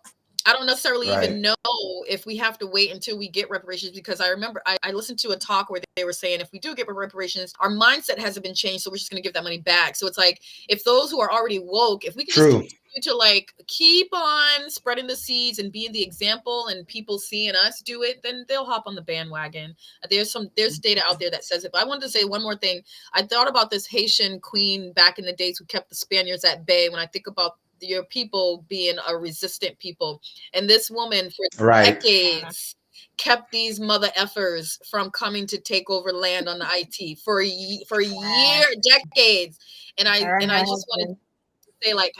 I don't necessarily even Right. know if we have to wait until we get reparations, because I remember I listened to a talk where they were saying if we do get reparations, our mindset hasn't been changed, so we're just going to give that money back. So it's like, if those who are already woke, if we can just True. continue to, like, keep on spreading the seeds and being the example, and people seeing us do it, then they'll hop on the bandwagon. There's data out there that says it. But I wanted to say one more thing. I thought about this Haitian queen back in the days who kept the Spaniards at bay. When I think about your people being a resistant people, and this woman for Right. decades kept these mother effers from coming to take over land on the IT for decades. And I just wanted to say, like,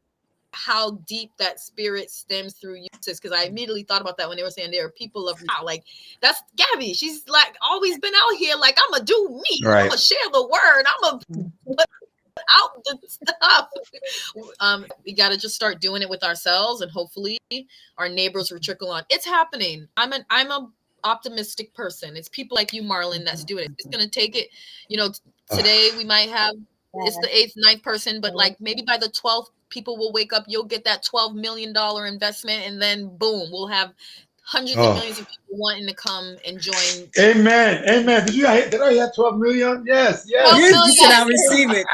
how deep that spirit stems through uses, because I immediately thought about that when they were saying there are people of now, like, that's Gabby. She's like always been out here, like, I'm gonna do me. I'm Right. gonna share the word. I'm gonna put out the stuff. We got to just start doing it with ourselves, and hopefully our neighbors will trickle on. It's happening. I'm a optimistic person. It's people like you, Marlon, that's doing it. It's gonna take it. Today we might have, it's the 8th, 9th person, but like maybe by the 12th, people will wake up. You'll get that $12 million investment, and then boom, we'll have hundreds of Oh, millions of people wanting to come and join. amen, amen. Did I hear 12 million? Yes, 12 yes. You said million. I'll receive it.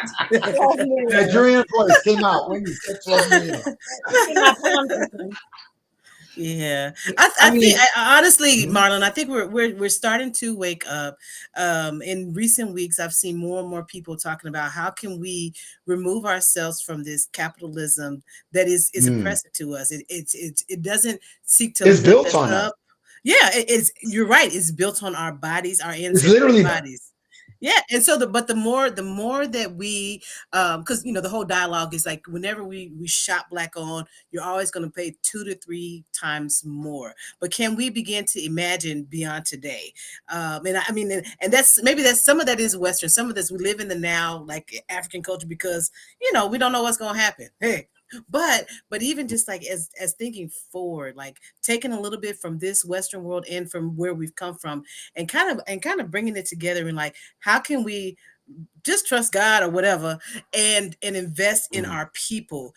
12 million. Nigerian voice came out when you said 12 million. See my palm systems. Yeah, I I think mean, honestly, mhm. Marlon, I think we're starting to wake up. In recent weeks, I've seen more and more people talking about how can we remove ourselves from this capitalism that is Mm. oppressive to us. It doesn't seek to It's lift built us on us. up. Yeah, it's you're right. It's built on our bodies, our It's ancestors' literally that. bodies. Yeah, and so the more that we because the whole dialogue is like whenever we shop black on, you're always going to pay 2 to 3 times more. But can we begin to imagine beyond today? And I mean, and that's maybe that's some of that is Western, some of this we live in the now, like African culture, because we don't know what's going to happen. Hey, but even just like as thinking forward, like taking a little bit from this Western world and from where we've come from, and kind of bringing it together and like how can we just trust God or whatever and invest in Mm. our people.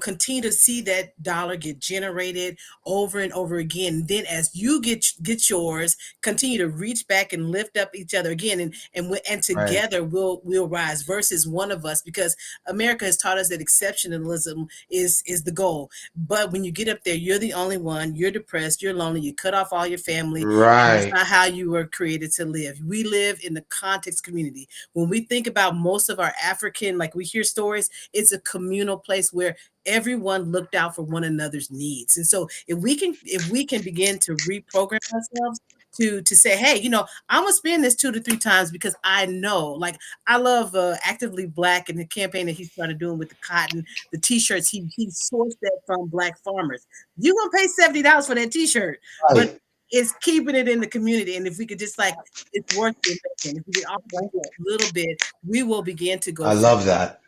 Continue to see that dollar get generated over and over again. Then as you get yours, continue to reach back and lift up each other again, and Right, together we'll rise versus one of us, because America has taught us that exceptionalism is the goal. But when you get up there, you're the only one. You're depressed. You're lonely. You cut off all your family, and that's right, not how you were created to live. We live in the context community. When we think about most of our African, like we hear stories, it's a communal place where everyone looked out for one another's needs. And so if we can begin to reprogram ourselves to say, hey, I'm gonna spend this 2 to 3 times because I know, like, I love Actively Black and the campaign that he started doing with the cotton, the t-shirts. He sourced that from black farmers. You're gonna pay $70 for that t-shirt, but right. it's keeping it in the community. And if we could just like, it's worth the investment. If we could offer just a little bit, we will begin to go I forward. love that.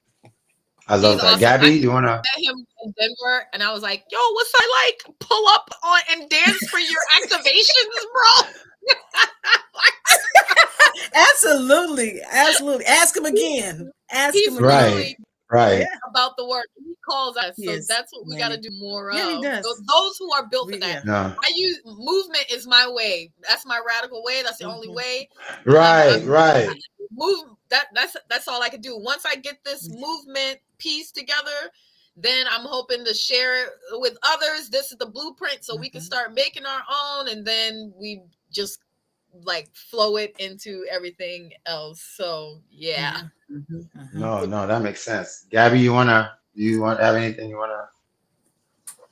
I He's love that. awesome. Gabby, I you wanna? met him in Denver, and I was like, "Yo, what's that like? Pull up on and dance for your activations, bro." Absolutely, absolutely. Ask him again. Ask He's him again. Right, really Yeah, right. about the work. He calls us, he so is, that's what we got to man. do more Yeah, he of. does. Those who are built for that. Yeah. No. I use movement is my way. That's my radical way. That's the only Mhm. way. Right, I'm right, move. That's all I can do. Once I get this movement piece together, then I'm hoping to share it with others. This is the blueprint, so we can start making our own, and then we just like flow it into everything else. So yeah. No, no, that makes sense. Gabby, you want to have anything you wanna,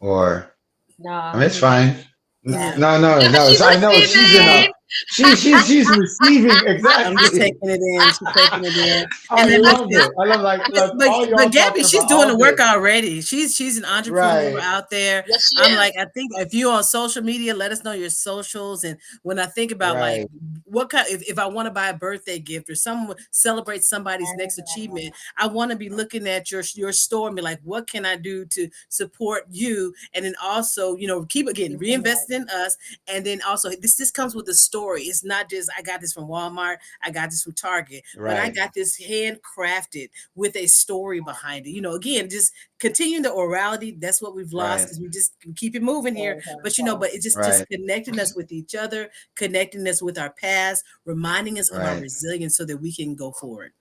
or No, I mean, it's fine. Yeah. No, no, no. She's I know she's in a receiving. she's receiving I'm just exactly. taking it in. She's taking it in. I And then love listen, it. I love like but all but y'all Gabby, talking she's about doing all the work this. already. She's an entrepreneur Right, out there. Yes, she I'm like, is. I think if you on social media, let us know your socials. And when I think about like right, what kind, if I want to buy a birthday gift or someone celebrate somebody's next achievement, I want to be looking at your store and be like, what can I do to support you? And then also, keep again reinvesting in us. And then also this comes with a story. It's not just I got this from Walmart, I got this from Target, but I right, got this handcrafted with a story behind it. Again, just continuing the orality. That's what we've lost right, because we just keep it moving here. But it's just right, connecting us with each other, connecting us with our past, reminding us of our right, resilience so that we can go forward.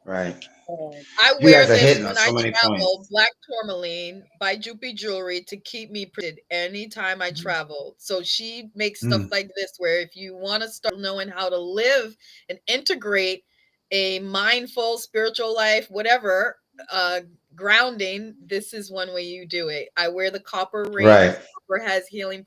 right. I You wear guys are this hitting on when I so many travel, points. black tourmaline by Jupy Jewelry, to keep me printed anytime I travel. So she makes stuff Mm, like this where if you want to start knowing how to live and integrate a mindful spiritual life, whatever, uh grounding, this is one way you do it. I wear the copper ring right, because copper has healing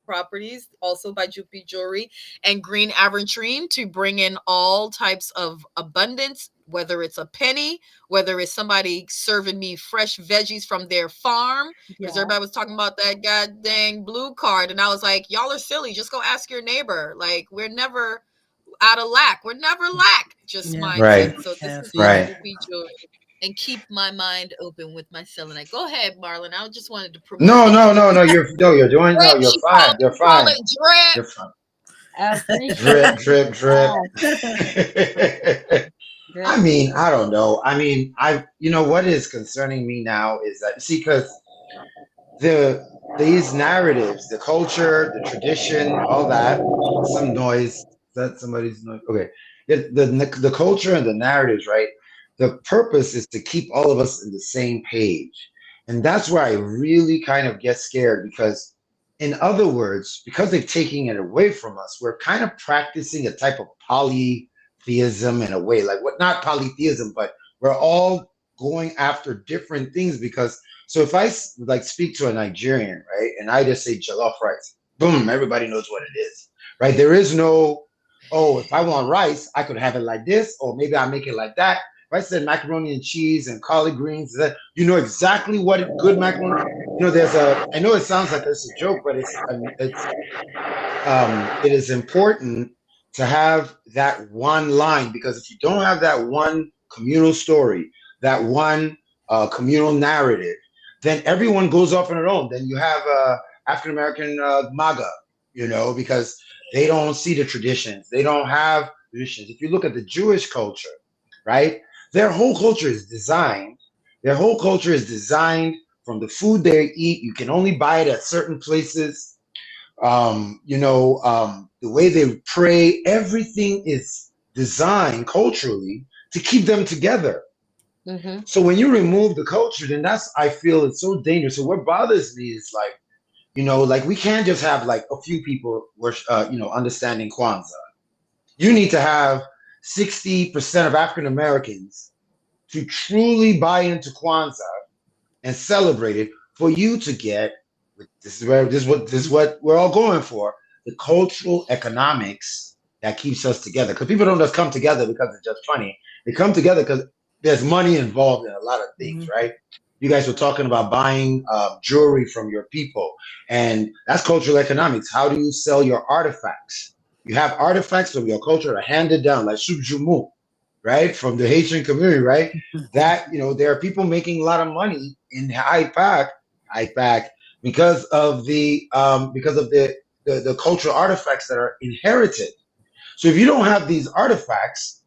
properties, also by Jupy Jewelry, and green aventurine to bring in all types of abundance, whether it's a penny, whether it's somebody serving me fresh veggies from their farm, because everybody was talking about that god dang blue card. And I was like, y'all are silly. Just go ask your neighbor. Like, we're never out of lack. We're never lack, just Yeah. mindset. right, So this is by right. Jupy Jewelry. And keep my mind open with my selenite. Go ahead, Marlon. I just wanted to promote No, the no, other no, no. You're doing no. drip. You're fine. You're She called fine. it drip. You're fine. I appreciate Drip, drip, drip. I drip. mean, I don't know. I mean, what is concerning me now is that, see, because the these narratives, the culture, the tradition, all that, some noise. That somebody's noise. Okay, the culture and the narratives, right? The purpose is to keep all of us in the same page, and that's where I really kind of get scared because, in other words, because they're taking it away from us, we're kind of practicing a type of polytheism in a way, like what not polytheism, but we're all going after different things because so if like speak to a Nigerian, right, and I just say jollof rice, boom, everybody knows what it is, right? There is no, oh, if I want rice, I could have it like this, or maybe I make it like that. If I said macaroni and cheese and collard greens, that you know exactly what good macaroni. You know, there's a. I know it sounds like it's a joke, but it is important to have that one line because if you don't have that one communal story, that one communal narrative, then everyone goes off on their own. Then you have African American MAGA, you know, because they don't see the traditions. They don't have traditions. If you look at the Jewish culture, right, their whole culture is designed. Their whole culture is designed from the food they eat. You can only buy it at certain places the way they pray, everything is designed culturally to keep them together. Mm-hmm. So when you remove the culture, then that's I feel it's so dangerous. So what bothers me is like, like we can't just have like a few people understanding Kwanzaa. You need to have 60% of African Americans to truly buy into Kwanzaa and celebrate it for you to get this is what we're all going for, the cultural economics that keeps us together because people don't just come together because it's just funny. They come together because there's money involved in a lot of things, Mhm. right? You guys were talking about buying jewelry from your people, and that's cultural economics. How do you sell your artifacts? You have artifacts from your culture that are handed down like subjumu, right, from the Haitian community, right? That there are people making a lot of money in IPAC, because of the cultural artifacts that are inherited. So if you don't have these artifacts,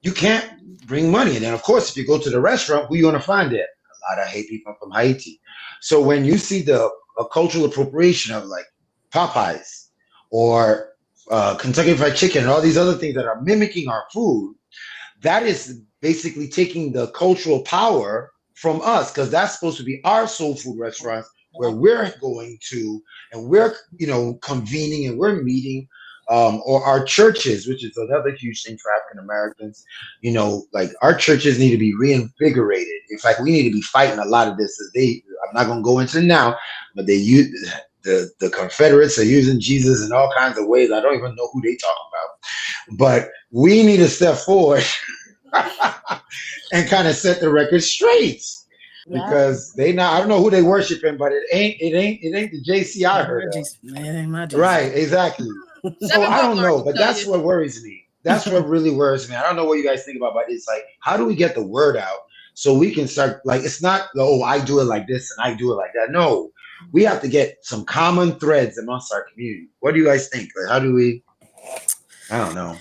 you can't bring money. And then of course, if you go to the restaurant, who you gonna find there? A lot of Haiti people from Haiti. So when you see the cultural appropriation of like Popeyes or Kentucky Fried Chicken and all these other things that are mimicking our food, that is basically taking the cultural power from us because that's supposed to be our soul food restaurants where we're going to and we're convening and we're meeting or our churches, which is another huge thing for African Americans. Like our churches need to be reinvigorated. In fact, we need to be fighting a lot of this. I'm not going to go into it now, but they use the Confederates are using Jesus in all kinds of ways. I don't even know who they talk about, but we need to step forward and kind of set the record straight Yeah. because they not I don't know who they worshiping, but it ain't the JC I heard of. Man, ain't my Jesus. Right, exactly. So Seven I Bar don't Mark know, will but tell that's you. what worries me. That's what really worries me. I don't know what you guys think about, but it's like, how do we get the word out so we can start? Like, it's not, oh, I do it like this and I do it like that. No, we have to get some common threads amongst our community. What do you guys think? Like, how do we? I don't know.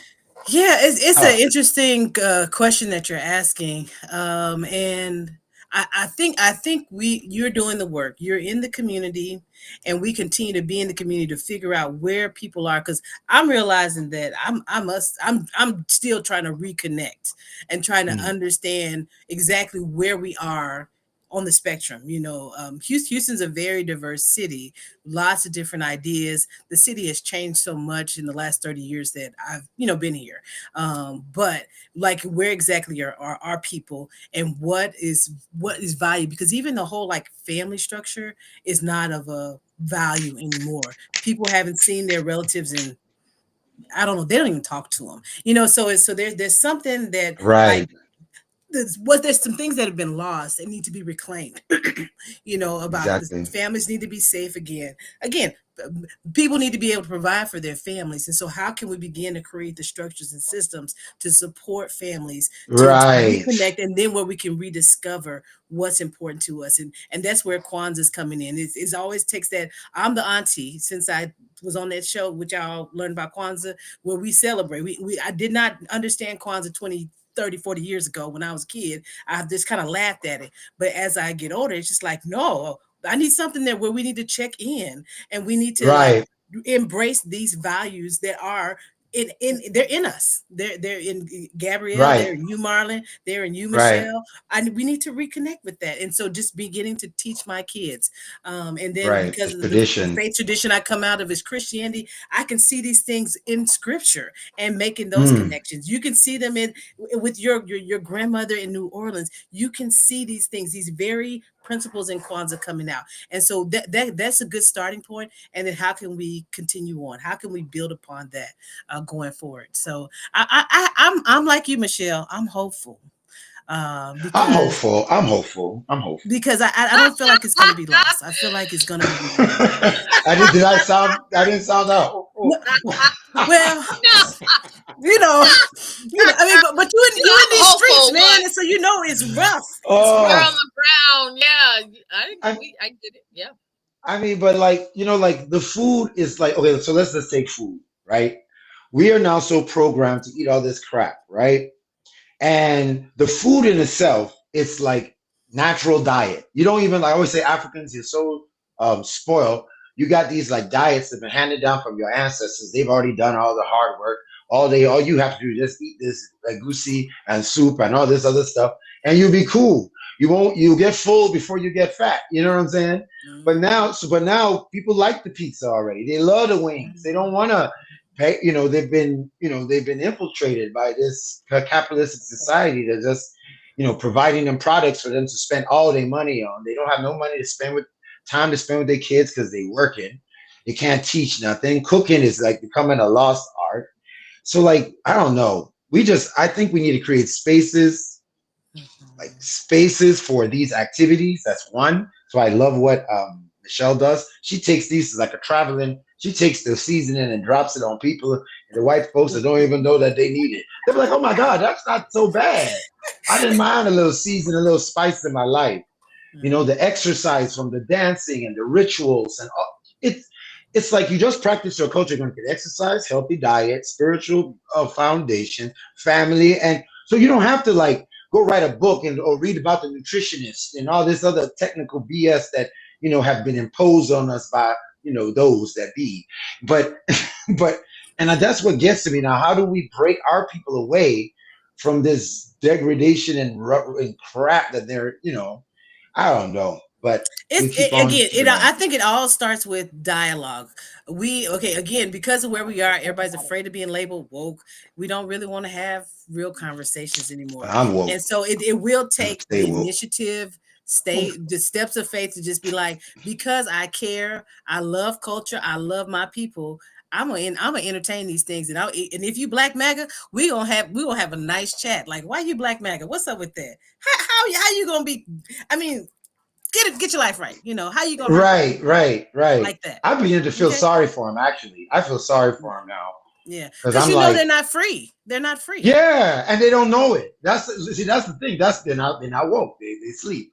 Yeah, it's an Oh, interesting question that you're asking, and I think you're doing the work. You're in the community, and we continue to be in the community to figure out where people are. Because I'm realizing that I'm still trying to reconnect and trying to mm, understand exactly where we are on the spectrum. Houston's a very diverse city, lots of different ideas. The city has changed so much in the last 30 years that I've been here. But like, where exactly are our people, and what is value? Because even the whole like family structure is not of a value anymore. People haven't seen their relatives in, I don't know, they don't even talk to them. So there's something that, like, right, there's some things that have been lost that need to be reclaimed. About the exactly. families need to be safe again. People need to be able to provide for their families, and so how can we begin to create the structures and systems to support families to Right. reconnect, and then where we can rediscover what's important to us, and that's where Kwanzaa is coming in. It's always takes that. I'm the auntie, since I was on that show which y'all learned about Kwanzaa, where we celebrate. I did not understand Kwanzaa 20, 30, 40 years ago when I was a kid. I just kind of laughed at it. But as I get older, it's just like, no, I need something there where we need to check in, and we need to like Right. embrace these values that are in they're in us. They're in Gabrielle, they're Right. in you, Marlon, they're in you, Right. Michelle. We need to reconnect with that. And so just beginning to teach my kids. And then Right. because The of the tradition. faith tradition I come out of is Christianity, I can see these things in scripture and making those Mm. connections. You can see them in with your grandmother in New Orleans. You can see these things, these very principles in Kwanzaa coming out. And so that's a good starting point. And then how can we continue on? How can we build upon that going forward? So I'm like you, Michelle. I'm hopeful I'm because hopeful. I'm hopeful. I'm hopeful. I don't feel like it's going to be lost. I feel like it's going to be. I did. Did I sound? I didn't sound out hopeful. Well, No, you know, I mean, but you in I'm these streets, hopeful, man, but and so you know it's rough. It's you're rough. Oh, on the ground. Yeah, I. I get it. Yeah. I mean, but like like the food is like okay. So let's just take food, right? We are now so programmed to eat all this crap, right? And the food in itself, it's like natural diet. You don't even like I always say Africans, you're so spoiled. You got these like diets that have been handed down from your ancestors. They've already done all the hard work. All you have to do is just eat this like goosey and soup and all this other stuff, and you'll be cool. You'll get full before you get fat. You know what I'm saying? But now people like the pizza already. They love the wings. They don't want to pay. They've been infiltrated by this capitalistic society that just providing them products for them to spend all their money on. They don't have no money to spend with time to spend with their kids because they working. They can't teach nothing. Cooking is like becoming a lost art. So like I don't know. I think we need to create spaces like spaces for these activities. That's one. So I love what Michelle does. She takes these as like a traveling. She takes the seasoning and drops it on people, and the white folks that don't even know that they need it. They're like, "Oh my God, that's not so bad. I didn't mind a little season, a little spice in my life." The exercise from the dancing and the rituals and all, it's like you just practice your culture. You're going to get exercise, healthy diet, spiritual foundation, family, and so you don't have to like go write a book and or read about the nutritionist and all this other technical BS that have been imposed on us by those that be. But but and that's what gets to me now. How do we break our people away from this degradation and crap that they're I don't know, but we keep on Again, keeping on. I think it all starts with dialogue. We okay again because of where we are. Everybody's afraid of being labeled woke. We don't really want to have real conversations But anymore, I'm woke. and so it will I'm gonna take stay the woke. initiative, stay the steps of faith to just be like, because I care, I love culture, I love my people. I'm gonna entertain these things, and and if you Black MAGA, we gonna have a nice chat. Like, why you Black MAGA? What's up with that? How you gonna be? I mean, get your life right. How you gonna hurt my Right, people right, right. like that? I'm beginning to feel Okay, sorry for him. Actually, I feel sorry for him now yeah, because because I'm they're like, not free. They're not free. yeah, and they don't know it. That's the thing. They're not woke. They sleep.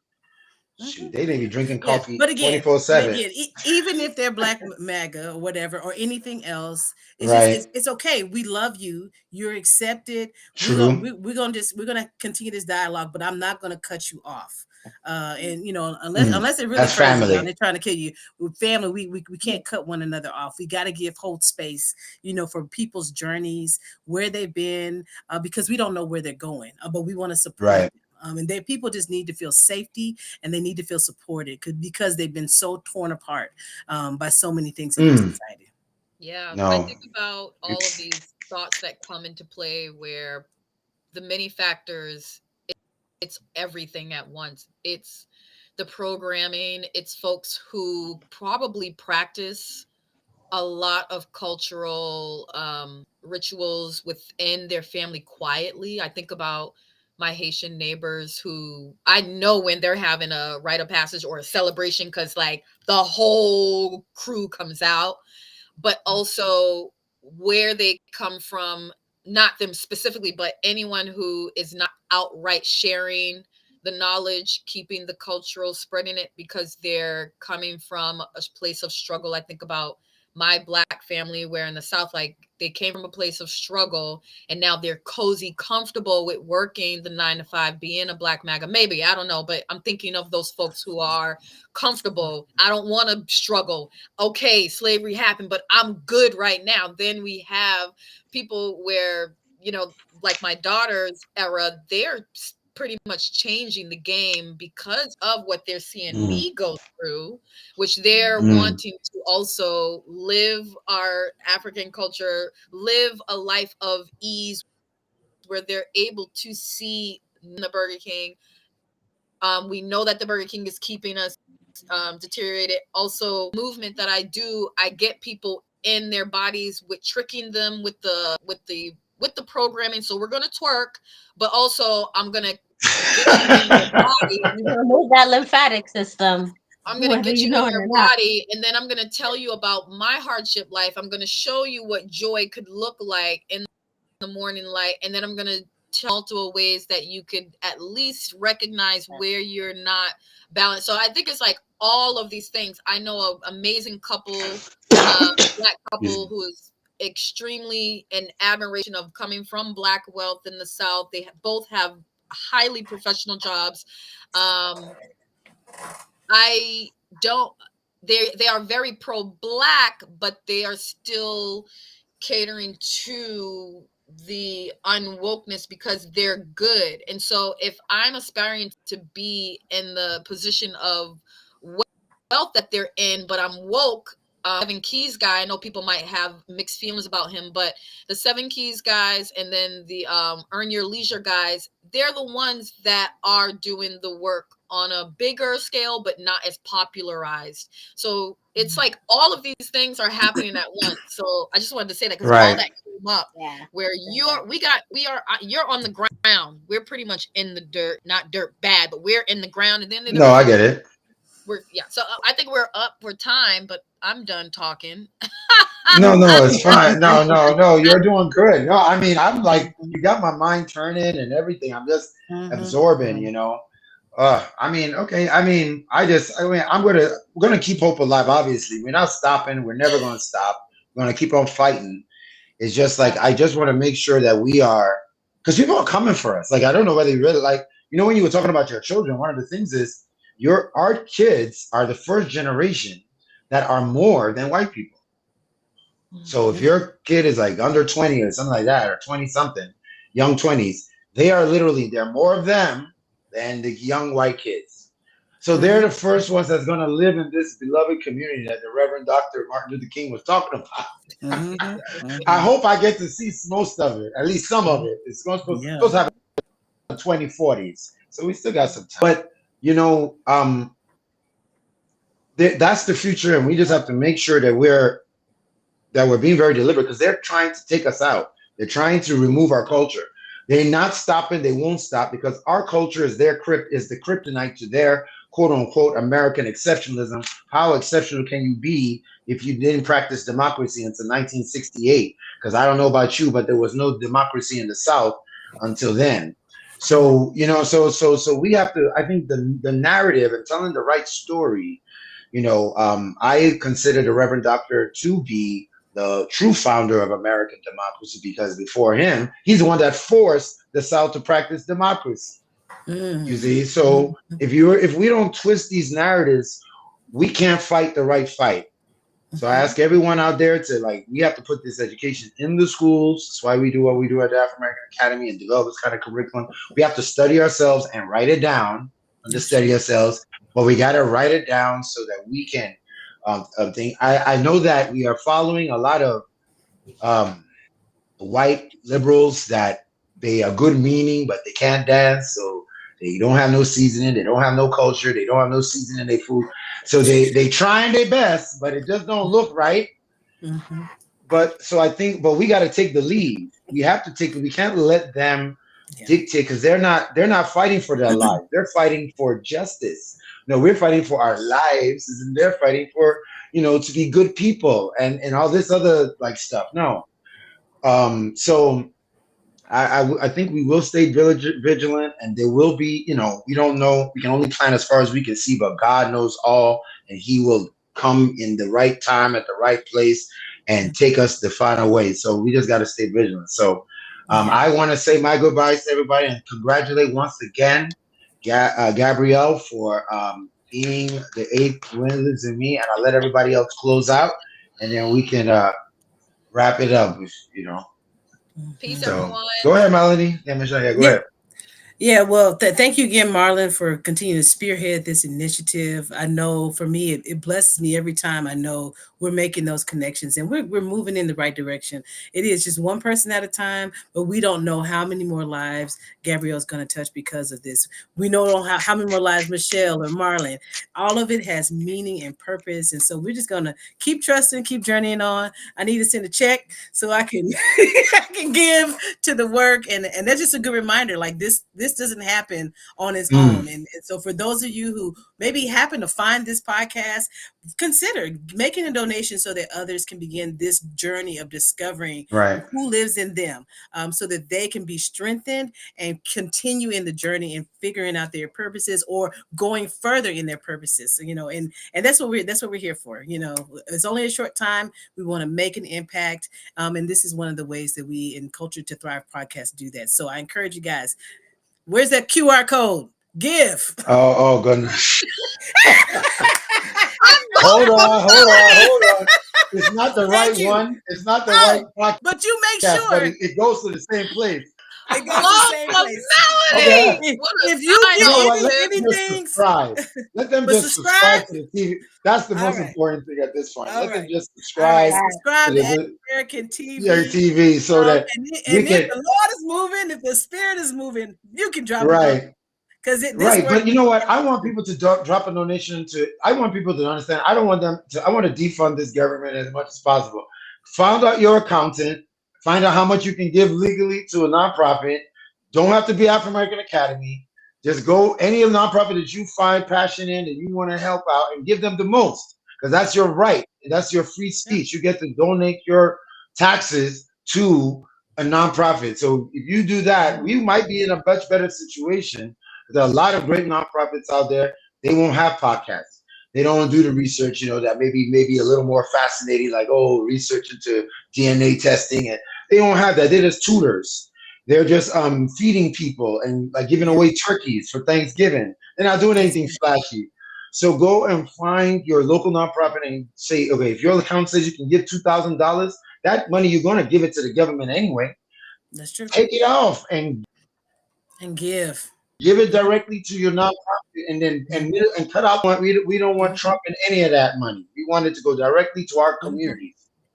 Shoot, they may be Yeah, drinking yeah. coffee 24/7. Even if they're Black MAGA or whatever or anything else, Right. it's okay. We love you. You're accepted. True. We're gonna continue this dialogue, but I'm not gonna cut you off. And Mm. unless they're really That's crazy, y'all, family. they're trying to kill you. With family, we can't cut one another off. We got to hold space, for people's journeys, where they've been, because we don't know where they're going, but we want to support Right. them. And people just need to feel safety and they need to feel supported because they've been so torn apart by so many things in our Mm. society. Yeah. I No. think about You- all of these thoughts that come into play where the many factors, it's everything at once. It's the programming, it's folks who probably practice a lot of cultural rituals within their family quietly. I think about my Haitian neighbors who I know when they're having a rite of passage or a celebration because, like, the whole crew comes out, but also where they come from, not them specifically, but anyone who is not outright sharing the knowledge, keeping the cultural, spreading it because they're coming from a place of struggle. I think about my Black family, where in the South, like they came from a place of struggle and now they're cozy, comfortable with working the 9 to 5, being a Black MAGA. Maybe, I don't know, but I'm thinking of those folks who are comfortable. I don't want to struggle. Okay, slavery happened, but I'm good right now. Then we have people where, you know, like my daughter's era, they're pretty much changing the game because of what they're seeing Mm, me go through, which they're mm, wanting to also live our African culture, live a life of ease where they're able to see the Burger King. We know that the Burger King is keeping us deteriorated. Also, movement that I do, I get people in their bodies with tricking them with the programming. So we're gonna twerk, but also I'm gonna get you in your body. You're gonna move that lymphatic system, I'm gonna whether get you you in know it your or not. body, and then I'm gonna tell you about my hardship life. I'm gonna show you what joy could look like in the morning light, and then I'm gonna tell multiple ways that you could at least recognize where you're not balanced. So I think it's like all of these things. I know an amazing couple, Black excuse couple me. who is extremely an admiration of coming from Black wealth in the South. They both have highly professional jobs. Um, I don't. They are very pro Black, but they are still catering to the unwokeness because they're good. And so if I'm aspiring to be in the position of wealth that they're in, but I'm woke, Seven Keys guy, I know people might have mixed feelings about him, but the Seven Keys guys and then the Earn Your Leisure guys, they're the ones that are doing the work on a bigger scale, but not as popularized. So it's like all of these things are happening at once. So I just wanted to say that because all Right. that came up Yeah. where you're on the ground. We're pretty much in the dirt, not dirt bad, but we're in the ground. And then No, there's I people get it. we're yeah. So I think we're up for time, but I'm done talking. No, no, it's fine. No, no, no, you're doing good. No, I mean, I'm like, you got my mind turning and everything. I'm just absorbing, you know. I mean, okay. I mean, I mean, we're gonna keep hope alive. Obviously, we're not stopping. We're never gonna stop. We're gonna keep on fighting. It's just like I just want to make sure that we are, because people are coming for us. Like I don't know whether you really like, you know, when you were talking about your children, one of the things is our kids are the first generation that are more than white people. So if your kid is like under 20 or something like that, or 20 something, young 20s, there are more of them than the young white kids. So they're the first ones that's going to live in this beloved community that the Reverend Dr. Martin Luther King was talking about. I hope I get to see most of it, at least some of it. It's supposed to happen in the 2040s. So we still got some time. But, you know, that's the future. And we just have to make sure that we're being very deliberate because they're trying to take us out. They're trying to remove our culture. They're not stopping. They won't stop because our culture is is the kryptonite to their quote unquote American exceptionalism. How exceptional can you be if you didn't practice democracy until 1968? Because I don't know about you, but there was no democracy in the South until then. So, you know, so we have to, I think the narrative and telling the right story, you know, I consider the Reverend Doctor to be the true founder of American democracy because before him, he's the one that forced the South to practice democracy. You see, so if we don't twist these narratives, we can't fight the right fight. So I ask everyone out there to we have to put this education in the schools. That's why we do what we do at the African American Academy and develop this kind of curriculum. We have to study ourselves and write it down and to study ourselves, but we got to write it down so that we can think. I know that we are following a lot of white liberals that they are good meaning, but they can't dance. So they don't have no seasoning. They don't have no culture. They don't have no seasoning in their food. So they trying their best, but it just don't look right. But so I think, but we got to take the lead. We have to take. We can't let them dictate because they're not fighting for their lives. They're fighting for justice. No, we're fighting for our lives, and they're fighting for to be good people and all this other stuff. No, so I think we will stay vigilant, and there will be, we don't know. We can only plan as far as we can see, but God knows all, and He will come in the right time at the right place and take us the final way. So we just got to stay vigilant. So Yeah. I want to say my goodbyes to everybody and congratulate once again Gabrielle for being the eighth winner lives in me, and I'll let everybody else close out, and then we can wrap it up. Peace, So everyone. go ahead, Melanie. Yeah, Michelle. Yeah, go Yeah. ahead. Yeah, well, thank you again, Marlon, for continuing to spearhead this initiative. I know for me, it blesses me every time I know we're making those connections and we're moving in the right direction. It is just one person at a time, but we don't know how many more lives Gabrielle's going to touch because of this. We know how many more lives Michelle or Marlon. All of it has meaning and purpose. And so we're just going to keep trusting, keep journeying on. I need to send a check so I can I can give to the work, and that's just a good reminder. Like this doesn't happen on its Mm, own, and so for those of you who maybe happen to find this podcast, consider making a donation so that others can begin this journey of discovering right. who lives in them, so that they can be strengthened and continue in the journey and figuring out their purposes or going further in their purposes. And that's what we're here for. It's only a short time. We want to make an impact, and this is one of the ways that we in Culture to Thrive podcast do that. So I encourage you guys. Where's that QR code? Give. Oh goodness. I'm Hold on. It's not the Thank right you. one. It's not the right Oh, podcast, but you make but sure it goes to the same place. it goes to the love same for place. Okay. Melody. What a If you sign You know get what? off, Let Tiff. them just anything, subscribe. Let them but just subscribe. subscribe to the TV. That's the All most right. important thing at this point. All Let them right. just All right. subscribe Right. to Subscribe to the American your TV. TV so that And we if can the Lord is moving, if the Spirit is moving, you can drop a donation right. because this Right, work. but you know what? I want people to drop a donation to. I want people to understand. I don't want them to. I want to defund this government as much as possible. Find out your accountant. Find out how much you can give legally to a nonprofit. Don't have to be African American Academy. Just go any nonprofit that you find passion in and you want to help out and give them the most because that's your right. That's your free Yeah. speech. You get to donate your taxes to a nonprofit. So if you do that, we might be in a much better situation. There are a lot of great nonprofits out there. They won't have podcasts. They don't do the research, that maybe a little more fascinating, like research into DNA testing, and they don't have that. They're just tutors. They're just feeding people and like giving Yeah. away turkeys for Thanksgiving. They're not doing anything Exactly. flashy. So go and find your local nonprofit and say, okay, if your account says you can give $2,000, that money you're going to give it to the government anyway. That's true. Take it off and And give. give it Mhm. directly to your nonprofit, and then Mhm. and cut out. We don't want Mhm. Trump in any of that money. We want it to go directly to our Mhm. communities.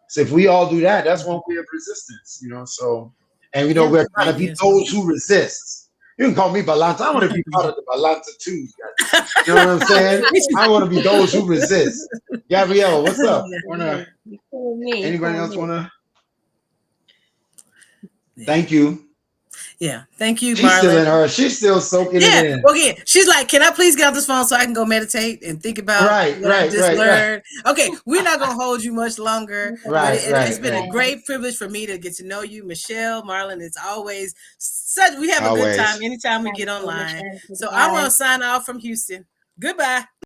So if we all do that, that's Mhm. one way of resistance. So, and Yeah. we're trying Right. to be Yes. those who resist. You can call me Balanta. I want to be part of the Balanta too. You know what I'm saying? I want to be those who resist. Gabrielle, what's up? Wanna You fool me. You anybody fool else me. wanna? Yeah. Thank you. Yeah. Thank you, She's still Marlon. in her. She's still soaking it Yeah. in. Well, yeah. She's like, can I please get off this phone so I can go meditate and think about Right, what I right, just right, right, learned? Okay. We're not going to hold you much longer, but right, it's right, been a right. great privilege for me to get to know you, Michelle, Marlon. It's always such, we have a good time Always. anytime we Thank get you, online. Michelle. So I'm Goodbye. going to sign off from Houston. Goodbye.